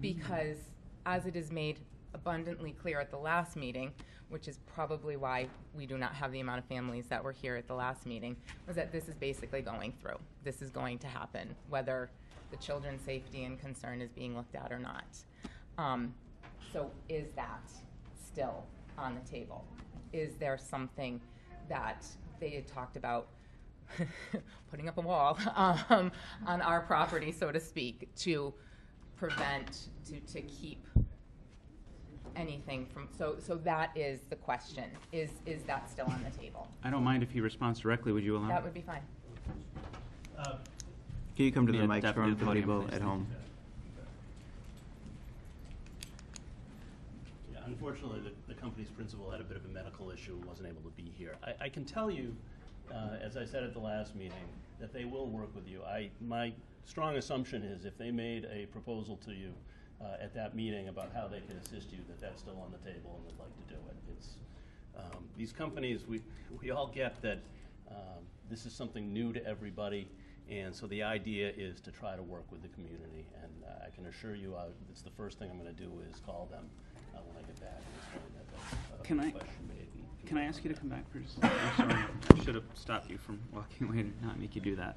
S10: Because as it is made abundantly clear at the last meeting, which is probably why we do not have the amount of families that were here at the last meeting, was that this is basically going through. This is going to happen, whether the children's safety and concern is being looked at or not. So is that still on the table? Is there something that they had talked about putting up a wall on our property, so to speak, to prevent, to keep anything from, so that is the question. Is that still on the table?
S1: I don't mind if he responds directly. Would you allow?
S10: That would be fine.
S5: Can you come to
S1: Yeah,
S5: the mic
S1: definitely
S5: for
S1: the podium,
S5: people
S1: please.
S5: at home?
S3: Yeah, unfortunately, the company's principal had a bit of a medical issue and wasn't able to be here. I can tell you, as I said at the last meeting, that they will work with you. My strong assumption is if they made a proposal to you at that meeting about how they can assist you, that that's still on the table and would like to do it. It's these companies, we all get that this is something new to everybody, and so the idea is to try to work with the community. And I can assure you, it's the first thing I'm going to do is call them when I get back and explain that that's
S1: Can I-
S3: a question made. And
S1: Can I ask you to come back for just a second? I'm sorry, I should have stopped you from walking away and not make you do that.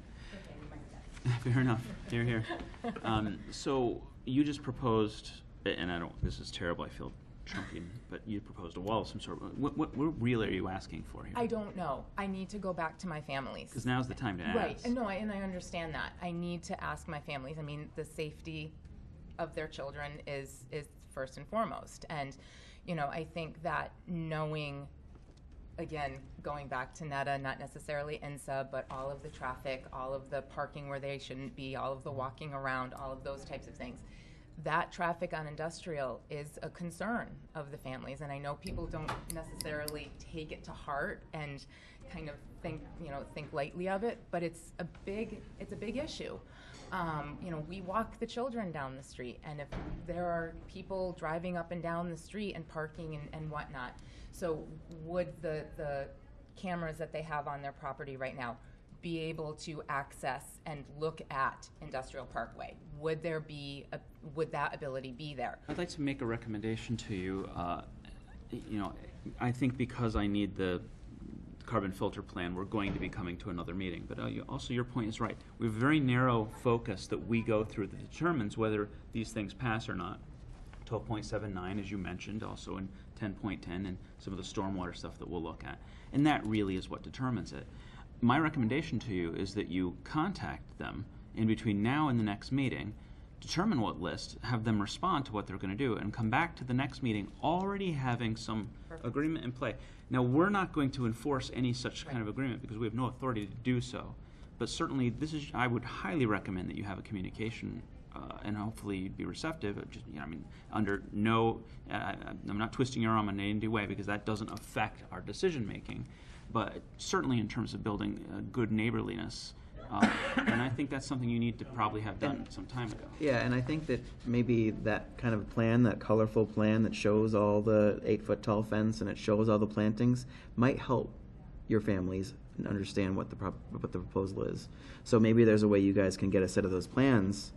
S1: Fair enough. You're here. So you just proposed, and I don't. This is terrible. I feel Trumpian, but you proposed a wall of some sort. What really are you asking for here?
S10: I don't know. I need to go back to my families.
S1: Because now's the time to ask.
S10: Right, and I understand that. I need to ask my families. I mean, the safety of their children is first and foremost. And, I think that knowing, again, going back to NETA, not necessarily INSA, but all of the traffic, all of the parking where they shouldn't be, all of the walking around, all of those types of things, that traffic on Industrial is a concern of the families. And I know people don't necessarily take it to heart and kind of think lightly of it, but it's a big issue. We walk the children down the street, and if there are people driving up and down the street and parking and whatnot, so would the cameras that they have on their property right now be able to access and look at Industrial Parkway? Would that ability be there?
S1: I'd like to make a recommendation to you. I think because I need the carbon filter plan, we're going to be coming to another meeting. But also your point is right. We have a very narrow focus that we go through that determines whether these things pass or not. 12.79, as you mentioned, also in 10.10, and some of the stormwater stuff that we'll look at. And that really is what determines it. My recommendation to you is that you contact them in between now and the next meeting, determine what list, have them respond to what they're going to do, and come back to the next meeting already having some agreement in play. Now, we're not going to enforce any such kind of agreement because we have no authority to do so. But certainly, I would highly recommend that you have a communication and hopefully you'd be receptive. Just, under no, I'm not twisting your arm in any way because that doesn't affect our decision making. But certainly in terms of building good neighborliness, and I think that's something you need to probably have done some time ago.
S5: Yeah, and I think that maybe that kind of plan, that colorful plan that shows all the 8-foot tall fence and it shows all the plantings, might help your families understand what the proposal is. So maybe there's a way you guys can get a set of those plans.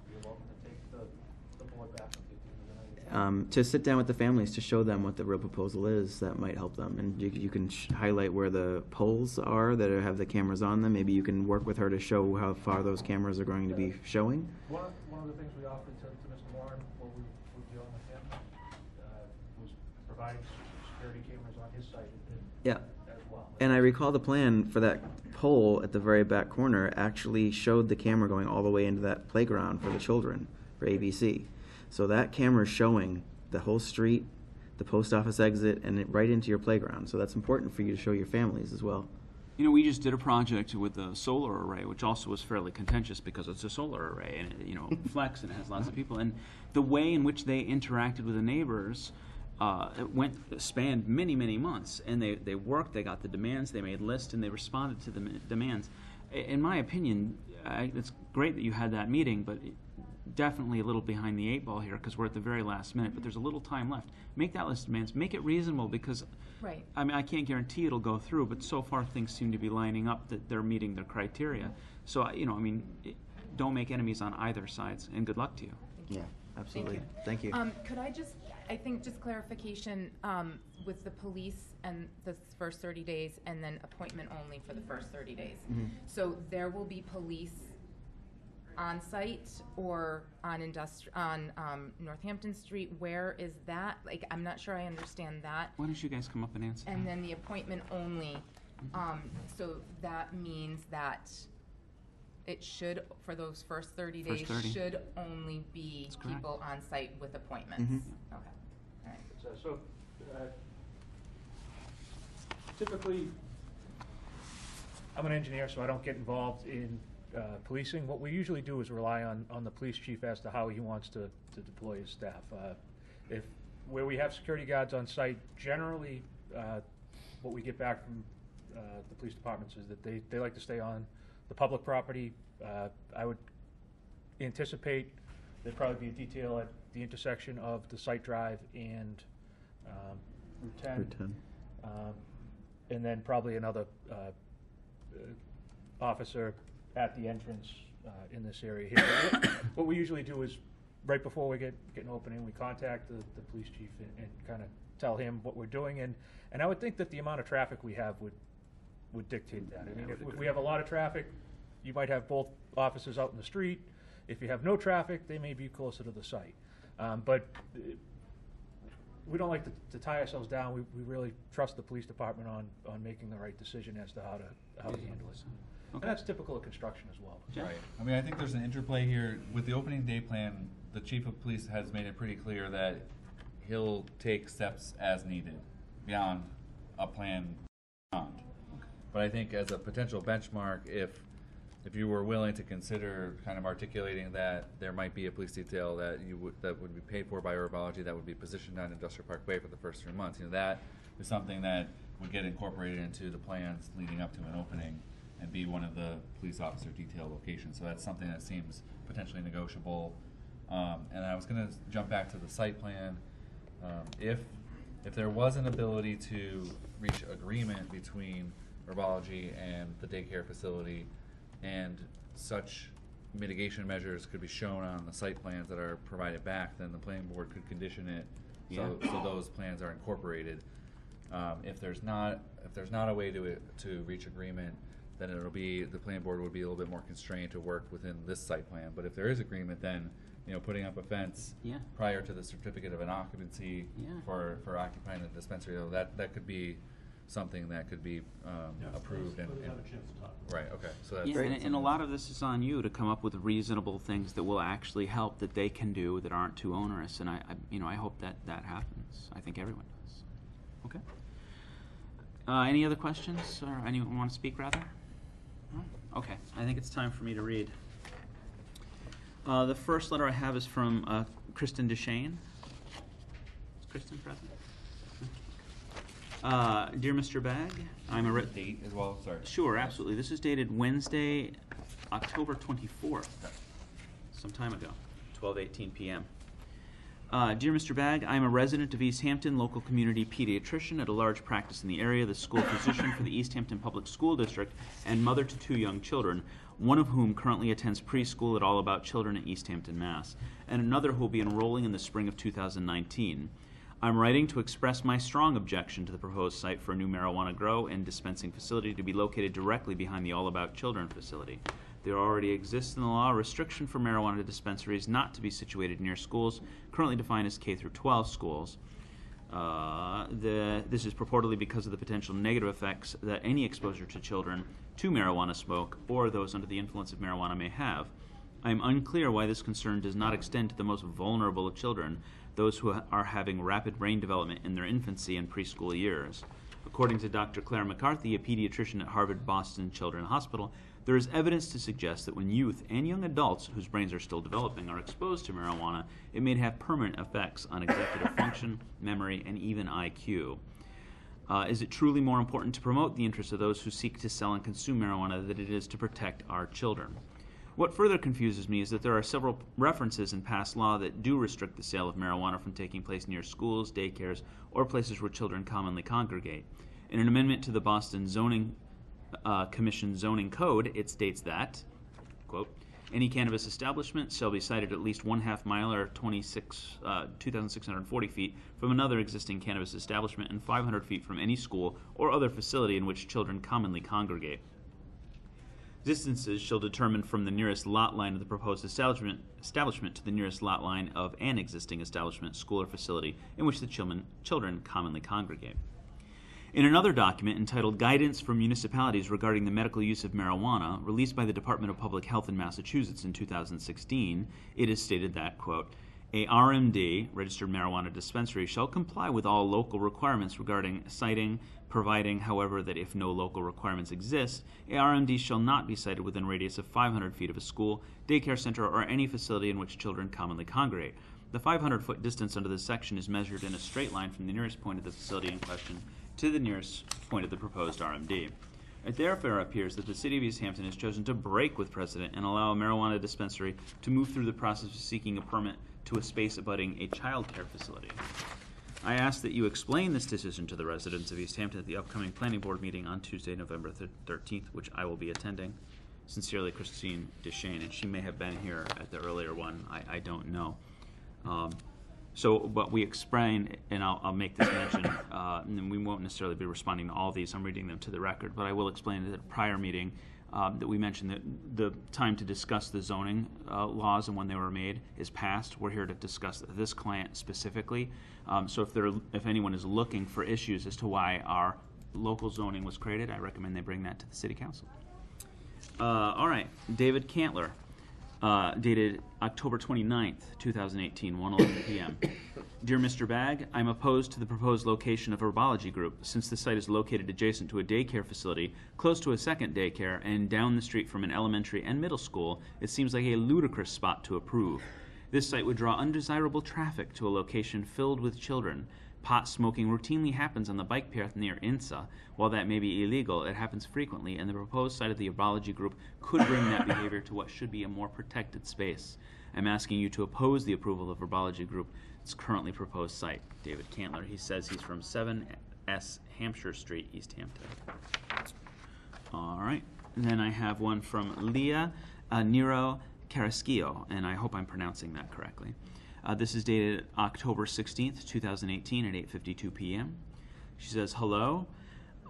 S5: To sit down with the families to show them what the real proposal is. That might help them, and you can highlight where the poles are that have the cameras on them. Maybe you can work with her to show how far those cameras are going to be showing.
S4: One of the things we offered to Mr. Warren when we were dealing with him was providing security cameras on his site
S5: Yeah.
S4: as well.
S5: And I recall the plan for that pole at the very back corner actually showed the camera going all the way into that playground for the children, for ABC. So that camera is showing the whole street, the post office exit, and right into your playground. So that's important for you to show your families as well.
S1: We just did a project with a solar array, which also was fairly contentious because it's a solar array and it flex and it has lots of people. And the way in which they interacted with the neighbors spanned many, many months. And they worked, they got the demands, they made lists, and they responded to the demands. In my opinion, it's great that you had that meeting, but definitely a little behind the 8 ball here because we're at the very last minute, but there's a little time left. Make that list of demands, make it reasonable because
S10: Right.
S1: I can't guarantee it'll go through, but so far things seem to be lining up that they're meeting their criteria. So, don't make enemies on either sides, and good luck to you.
S5: Yeah. absolutely. Thank you.
S10: Could I just, I think just clarification, with the police and the first 30 days and then appointment only for the first 30 days. So there will be police on site or on Northampton Street? Where is that? Like, I'm not sure I understand that.
S1: Why don't you guys come up and answer?
S10: And then the appointment only, so that means that it should, for those first 30 days,
S1: First 30.
S10: should only be
S1: That's correct.
S10: people on site with appointments. Okay, all right.
S4: So typically, I'm an engineer, so I don't get involved in policing. What we usually do is rely on the police chief as to how he wants to deploy his staff. Where we have security guards on site, generally, what we get back from the police departments is that they like to stay on the public property. I would anticipate there'd probably be a detail at the intersection of the site drive and Route 10.
S5: Route 10.
S4: And then probably another officer at the entrance in this area here. What we usually do is, right before we get an opening, we contact the police chief and kind of tell him what we're doing. And I would think that the amount of traffic we have would dictate that. I mean, if we have a lot of traffic, you might have both officers out in the street. If you have no traffic, they may be closer to the site. But we don't like to tie ourselves down. We really trust the police department on making the right decision as to how to handle it. And that's typical of construction as well.
S2: Right. I mean, I think there's an interplay here. With the opening day plan, the chief of police has made it pretty clear that he'll take steps as needed beyond a plan beyond. But I think as a potential benchmark, if you were willing to consider kind of articulating that there might be a police detail that would be paid for by Herbology that would be positioned on Industrial Park Way for the first 3 months, that is something that would get incorporated into the plans leading up to an opening and be one of the police officer detail locations. So that's something that seems potentially negotiable. And I was going to jump back to the site plan. If there was an ability to reach agreement between Herbology and the daycare facility, and such mitigation measures could be shown on the site plans that are provided back, then the planning board could condition it so those plans are incorporated. If there's not a way to reach agreement, then the planning board would be a little bit more constrained to work within this site plan. But if there is agreement, then putting up a fence prior to the certificate of an occupancy for occupying the dispensary, that could be something that could be approved.
S3: And have a chance to talk.
S2: Right. Okay. So that's
S1: and a lot of this is on you to come up with reasonable things that will actually help, that they can do, that aren't too onerous. And I hope that happens. I think everyone does. Okay. Any other questions, or anyone want to speak rather? No? Okay. I think it's time for me to read. The first letter I have is from Kristen Deshane. Is Kristen present? Dear Mr. Bagg, I'm a
S2: date as well. Sorry.
S1: Sure, absolutely. This is dated Wednesday, October 24th, some time ago, 12:18 p.m. Dear Mr. Bagg, I'm a resident of Easthampton, local community pediatrician at a large practice in the area, the school physician for the Easthampton Public School District, and mother to 2 young children, one of whom currently attends preschool at All About Children at Easthampton, Mass., and another who will be enrolling in the spring of 2019. I'm writing to express my strong objection to the proposed site for a new marijuana grow and dispensing facility to be located directly behind the All About Children facility. There already exists in the law a restriction for marijuana dispensaries not to be situated near schools, currently defined as K through 12 schools. This is purportedly because of the potential negative effects that any exposure to children to marijuana smoke or those under the influence of marijuana may have. I am unclear why this concern does not extend to the most vulnerable of children, those who are having rapid brain development in their infancy and preschool years. According to Dr. Claire McCarthy, a pediatrician at Harvard-Boston Children's Hospital, there is evidence to suggest that when youth and young adults whose brains are still developing are exposed to marijuana, it may have permanent effects on executive function, memory, and even IQ. Is it truly more important to promote the interests of those who seek to sell and consume marijuana than it is to protect our children? What further confuses me is that there are several references in past law that do restrict the sale of marijuana from taking place near schools, daycares, or places where children commonly congregate. In an amendment to the Boston Zoning Commission zoning code, it states that, quote, Any cannabis establishment shall be sited at least 1/2 mile or 2,640 feet from another existing cannabis establishment and 500 feet from any school or other facility in which children commonly congregate. Distances shall determine from the nearest lot line of the proposed establishment to the nearest lot line of an existing establishment, school, or facility in which the children commonly congregate. In another document entitled Guidance for Municipalities Regarding the Medical Use of Marijuana, released by the Department of Public Health in Massachusetts in 2016, it is stated that, quote, a RMD, registered marijuana dispensary, shall comply with all local requirements regarding siting, providing, however, that if no local requirements exist, a RMD shall not be sited within a radius of 500 feet of a school, daycare center, or any facility in which children commonly congregate. The 500-foot distance under this section is measured in a straight line from the nearest point of the facility in question to the nearest point of the proposed RMD. It therefore appears that the City of Easthampton has chosen to break with precedent and allow a marijuana dispensary to move through the process of seeking a permit to a space abutting a child care facility. I ask that you explain this decision to the residents of Easthampton at the upcoming Planning Board meeting on Tuesday, November 13th, which I will be attending. Sincerely, Christine Deshane, and she may have been here at the earlier one. I don't know. But we explain, and I'll make this mention, and we won't necessarily be responding to all these. I'm reading them to the record, but I will explain at a prior meeting that we mentioned that the time to discuss the zoning laws and when they were made is past. We're here to discuss this client specifically. So if anyone is looking for issues as to why our local zoning was created, I recommend they bring that to the City Council. All right, David Cantler. Dated October 29th, 2018, 1:11 p.m. Dear Mr. Bagg, I'm opposed to the proposed location of Herbology Group, since the site is located adjacent to a daycare facility, close to a second daycare, and down the street from an elementary and middle school. It seems like a ludicrous spot to approve. This site would draw undesirable traffic to a location filled with children. Pot smoking routinely happens on the bike path near INSA. While that may be illegal, it happens frequently, and the proposed site of the Herbology Group could bring that behavior to what should be a more protected space. I'm asking you to oppose the approval of Herbology Group's currently proposed site. David Cantler. He says he's from 7S Hampshire Street, Easthampton. All right. And then I have one from Leah Nero Carrasquillo, and I hope I'm pronouncing that correctly. This is dated October 16th, 2018 at 8:52 p.m. She says, hello.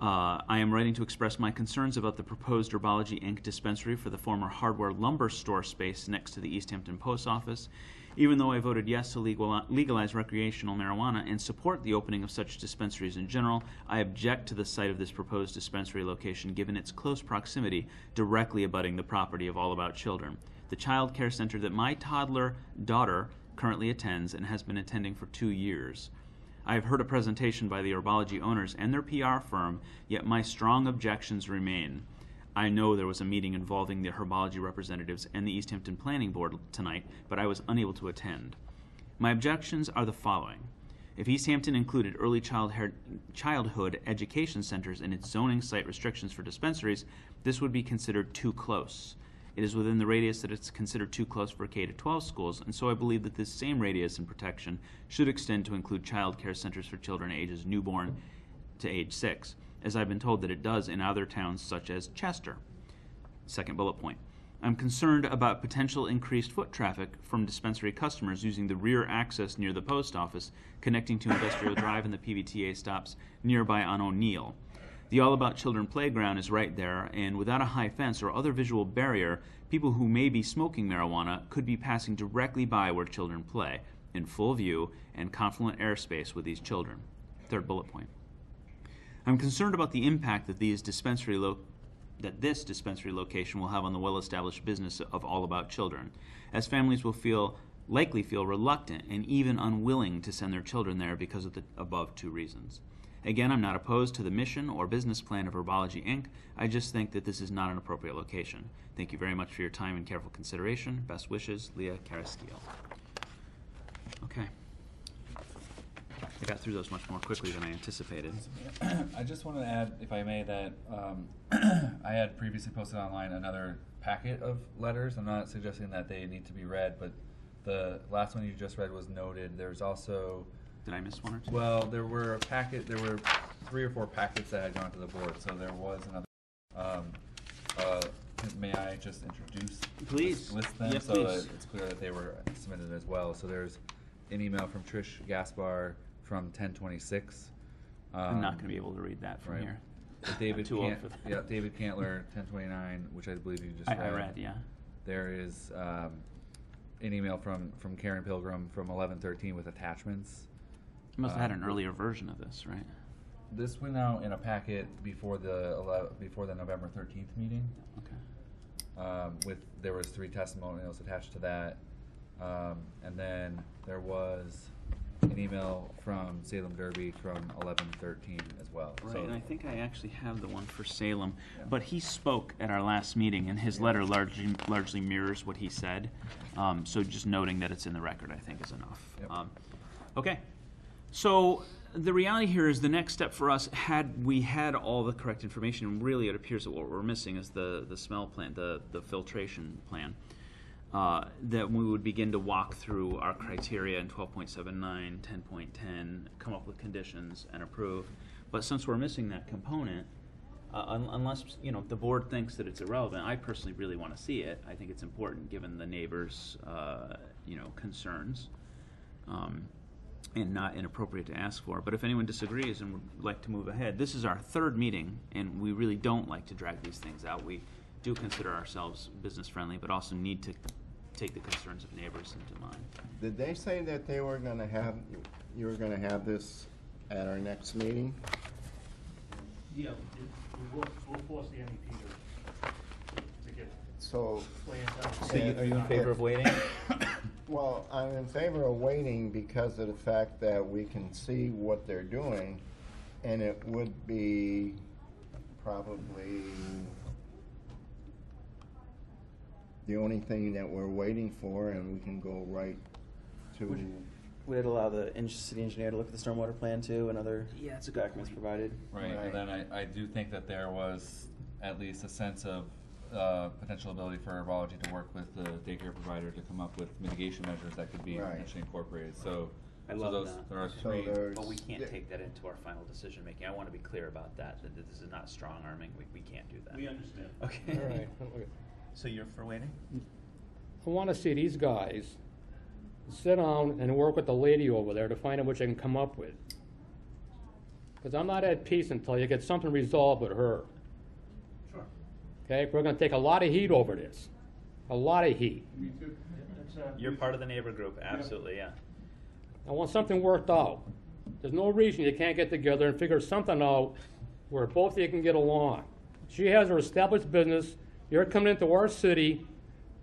S1: I am writing to express my concerns about the proposed Herbology Inc. dispensary for the former hardware lumber store space next to the Easthampton Post Office. Even though I voted yes to legalize recreational marijuana and support the opening of such dispensaries in general, I object to the site of this proposed dispensary location given its close proximity directly abutting the property of All About Children, the child care center that my toddler daughter currently attends and has been attending for 2 years. I have heard a presentation by the Herbology owners and their PR firm, yet my strong objections remain. I know there was a meeting involving the Herbology representatives and the Easthampton Planning Board tonight, but I was unable to attend. My objections are the following. If Easthampton included early childhood education centers in its zoning site restrictions for dispensaries, this would be considered too close. It is within the radius that it's considered too close for K-12 schools, and so I believe that this same radius and protection should extend to include child care centers for children ages newborn to age 6, as I've been told that it does in other towns such as Chester. Second bullet point. I'm concerned about potential increased foot traffic from dispensary customers using the rear access near the post office, connecting to Industrial Drive and the PVTA stops nearby on O'Neill. The All About Children playground is right there, and without a high fence or other visual barrier, people who may be smoking marijuana could be passing directly by where children play, in full view and confluent airspace with these children. Third bullet point. I'm concerned about the impact that this dispensary location will have on the well-established business of All About Children, as families will likely feel reluctant and even unwilling to send their children there because of the above 2 reasons. Again, I'm not opposed to the mission or business plan of Herbology Inc. I just think that this is not an appropriate location. Thank you very much for your time and careful consideration. Best wishes, Leah Carrasquillo. Okay. I got through those much more quickly than I anticipated.
S2: I just want to add, if I may, that I had previously posted online another packet of letters. I'm not suggesting that they need to be read, but the last one you just read was noted. There's also...
S1: Did I miss one or two?
S2: Well, there were 3 or 4 packets that had gone to the board, so there was another May I just introduce?
S1: Please.
S2: List them
S1: Yes,
S2: so
S1: please.
S2: that it's clear that they were submitted as well. So there's an email from Trish Gaspar from 10/26.
S1: I'm not going to be able to read that from
S2: right.
S1: here.
S2: David
S1: too old for that.
S2: Yeah, David Cantler, 10/29, which I believe you just
S1: I read, yeah.
S2: There is an email from Karen Pilgrim from 11/13 with attachments.
S1: You must have had an earlier version of this, right?
S2: This went out in a packet before the November 13th meeting.
S1: Okay.
S2: There was 3 testimonials attached to that, and then there was an email from Salem Derby from 11/13 as well.
S1: Right,
S2: So,
S1: and I think I actually have the one for Salem,
S2: Yeah.
S1: but he spoke at our last meeting, and his letter largely mirrors what he said. So just noting that it's in the record, I think, is enough.
S2: Yep.
S1: Okay, so the reality here is the next step for us, had we had all the correct information, really it appears that what we're missing is the smell plan, the filtration plan. That we would begin to walk through our criteria in 12.79, 10.10, come up with conditions and approve. But since we're missing that component, unless the board thinks that it's irrelevant, I personally really want to see it. I think it's important given the neighbors' concerns, and not inappropriate to ask for. But if anyone disagrees and would like to move ahead, this is our 3rd meeting, and we really don't like to drag these things out. We do consider ourselves business friendly, but also need to take the concerns of neighbors into mind.
S7: Did they say that they were gonna have, you were gonna have this at our next meeting?
S4: Yeah, we'll force the MEP to get
S7: So,
S4: plans out.
S1: So are you in favor of waiting?
S7: well, I'm in favor of waiting because of the fact that we can see what they're doing, and it would be probably the only thing that we're waiting for, and we can go right to.
S5: Would it allow the city engineer to look at the stormwater plan too and other
S1: Yeah, it's a good
S5: documents
S1: point.
S5: provided?
S2: right,
S7: Right.
S2: and then I do think that there was at least a sense of potential ability for Herbology to work with the daycare provider to come up with mitigation measures that could be
S7: Right.
S2: potentially incorporated. So,
S1: I
S2: so
S1: love
S2: those,
S1: that.
S2: there are
S7: So
S2: 3.
S7: there's-
S1: But we can't take that into our final decision making. I want to be clear about that this is not strong arming. We can't do that.
S3: We understand.
S1: Okay.
S6: All right.
S1: So you're for waiting?
S6: I want to see these guys sit down and work with the lady over there to find out what they can come up with. Because I'm not at peace until you get something resolved with her.
S3: Sure.
S6: Okay, we're going to take a lot of heat over this, a lot of heat.
S8: Me too.
S1: You're part of the neighbor group, absolutely, yeah.
S6: I want something worked out. There's no reason you can't get together and figure something out where both of you can get along. She has her established business. You're coming into our city.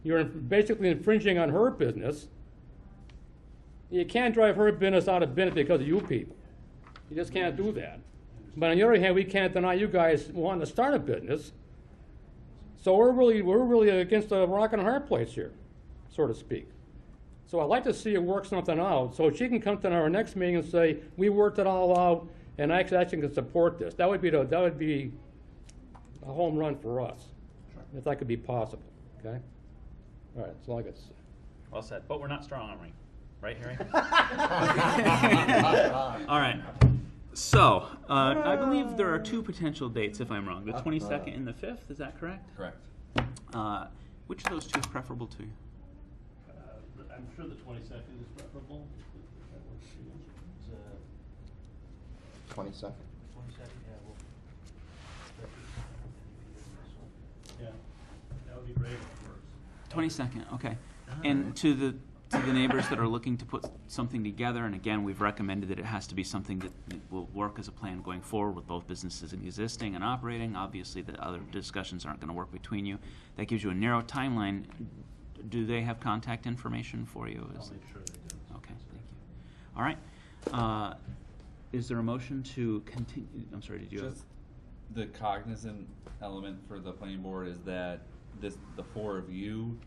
S6: You're basically infringing on her business. You can't drive her business out of business because of you people. You just can't do that. But on the other hand, we can't deny you guys wanting to start a business. So we're really against a rock and a hard place here, so to speak. So I'd like to see her work something out so she can come to our next meeting and say, we worked it all out and I actually can support this. That would be a home run for us, if that could be possible, okay? All right, that's all I got to say.
S1: Well said. But we're not strong arming, right, Harry? All right. So, I believe there are 2 potential dates, if I'm wrong. The 22nd and the 5th, is that correct?
S2: Correct.
S1: Which of those 2 is preferable to you?
S3: I'm sure the 22nd is preferable. If that works for you. It's,
S7: 22nd.
S4: 22nd,
S3: yeah, that would be great.
S1: 22nd, okay. And to the neighbors that are looking to put something together, and again, we've recommended that it has to be something that will work as a plan going forward with both businesses existing and operating. Obviously, the other discussions aren't going to work between you. That gives you a narrow timeline. Do they have contact information for you?
S3: I'll make sure they do.
S1: Okay, thank you. All right. Is there a motion to continue? I'm sorry, did you?
S2: Just the cognizant element for the planning board is that the 4 of you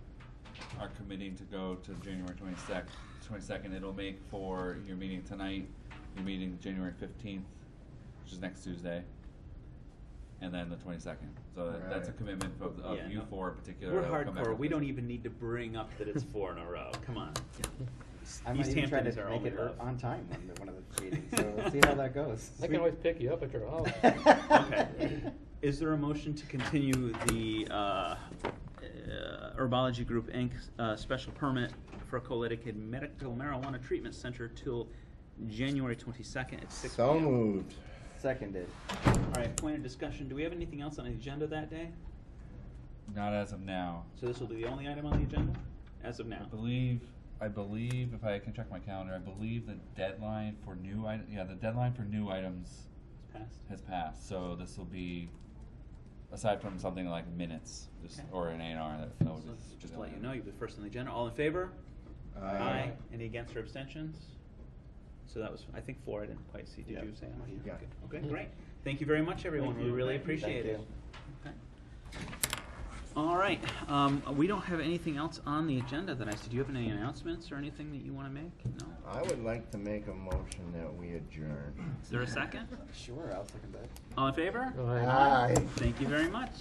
S2: are committing to go to January 22nd. It'll make for your meeting tonight, your meeting January 15th, which is next Tuesday, and then the 22nd. So that's a
S7: Right.
S2: commitment of
S1: Yeah,
S2: you
S1: no.
S2: 4 in particular.
S1: We're
S2: that will come back
S1: hardcore.
S2: with
S1: We
S2: this.
S1: don't even need to bring up that it's 4 in a row. Come on.
S5: I might even try
S1: Easthampton is
S5: to
S1: our
S5: make
S1: only
S5: it
S1: love.
S5: on time one of the meetings, so let's see how that goes.
S6: I can always pick you up at your house.
S1: Okay. Is there a motion to continue the Herbology Group Inc. Special permit for a co-dedicated medical marijuana treatment center till January 22nd at 6
S7: So
S1: p.m.?
S7: moved.
S5: Seconded.
S1: All right, point of discussion. Do we have anything else on the agenda that day?
S2: Not as of now.
S1: So this will be the only item on the agenda as of now.
S2: I believe, if I can check my calendar, I believe the deadline for new the deadline for new items
S1: It's passed.
S2: has passed. So this will be, aside from something like minutes, just
S1: Okay.
S2: or an A&R that Phil
S1: So
S2: just.
S1: just to let you know, you'll be first on the agenda. All in favor?
S7: Aye.
S1: Any against or abstentions? So that was, I think, 4. I didn't quite see. Did
S7: Yeah.
S1: you say how much?
S7: Yeah.
S1: Okay, great. Thank you very much, everyone. We really appreciate it. Okay. All right. We don't have anything else on the agenda that I see. Do you have any announcements or anything that you want to make? No?
S7: I would like to make a motion that we adjourn.
S1: Is there a second?
S5: Sure, I'll second that.
S1: All in favor?
S7: Aye.
S1: Thank you very much.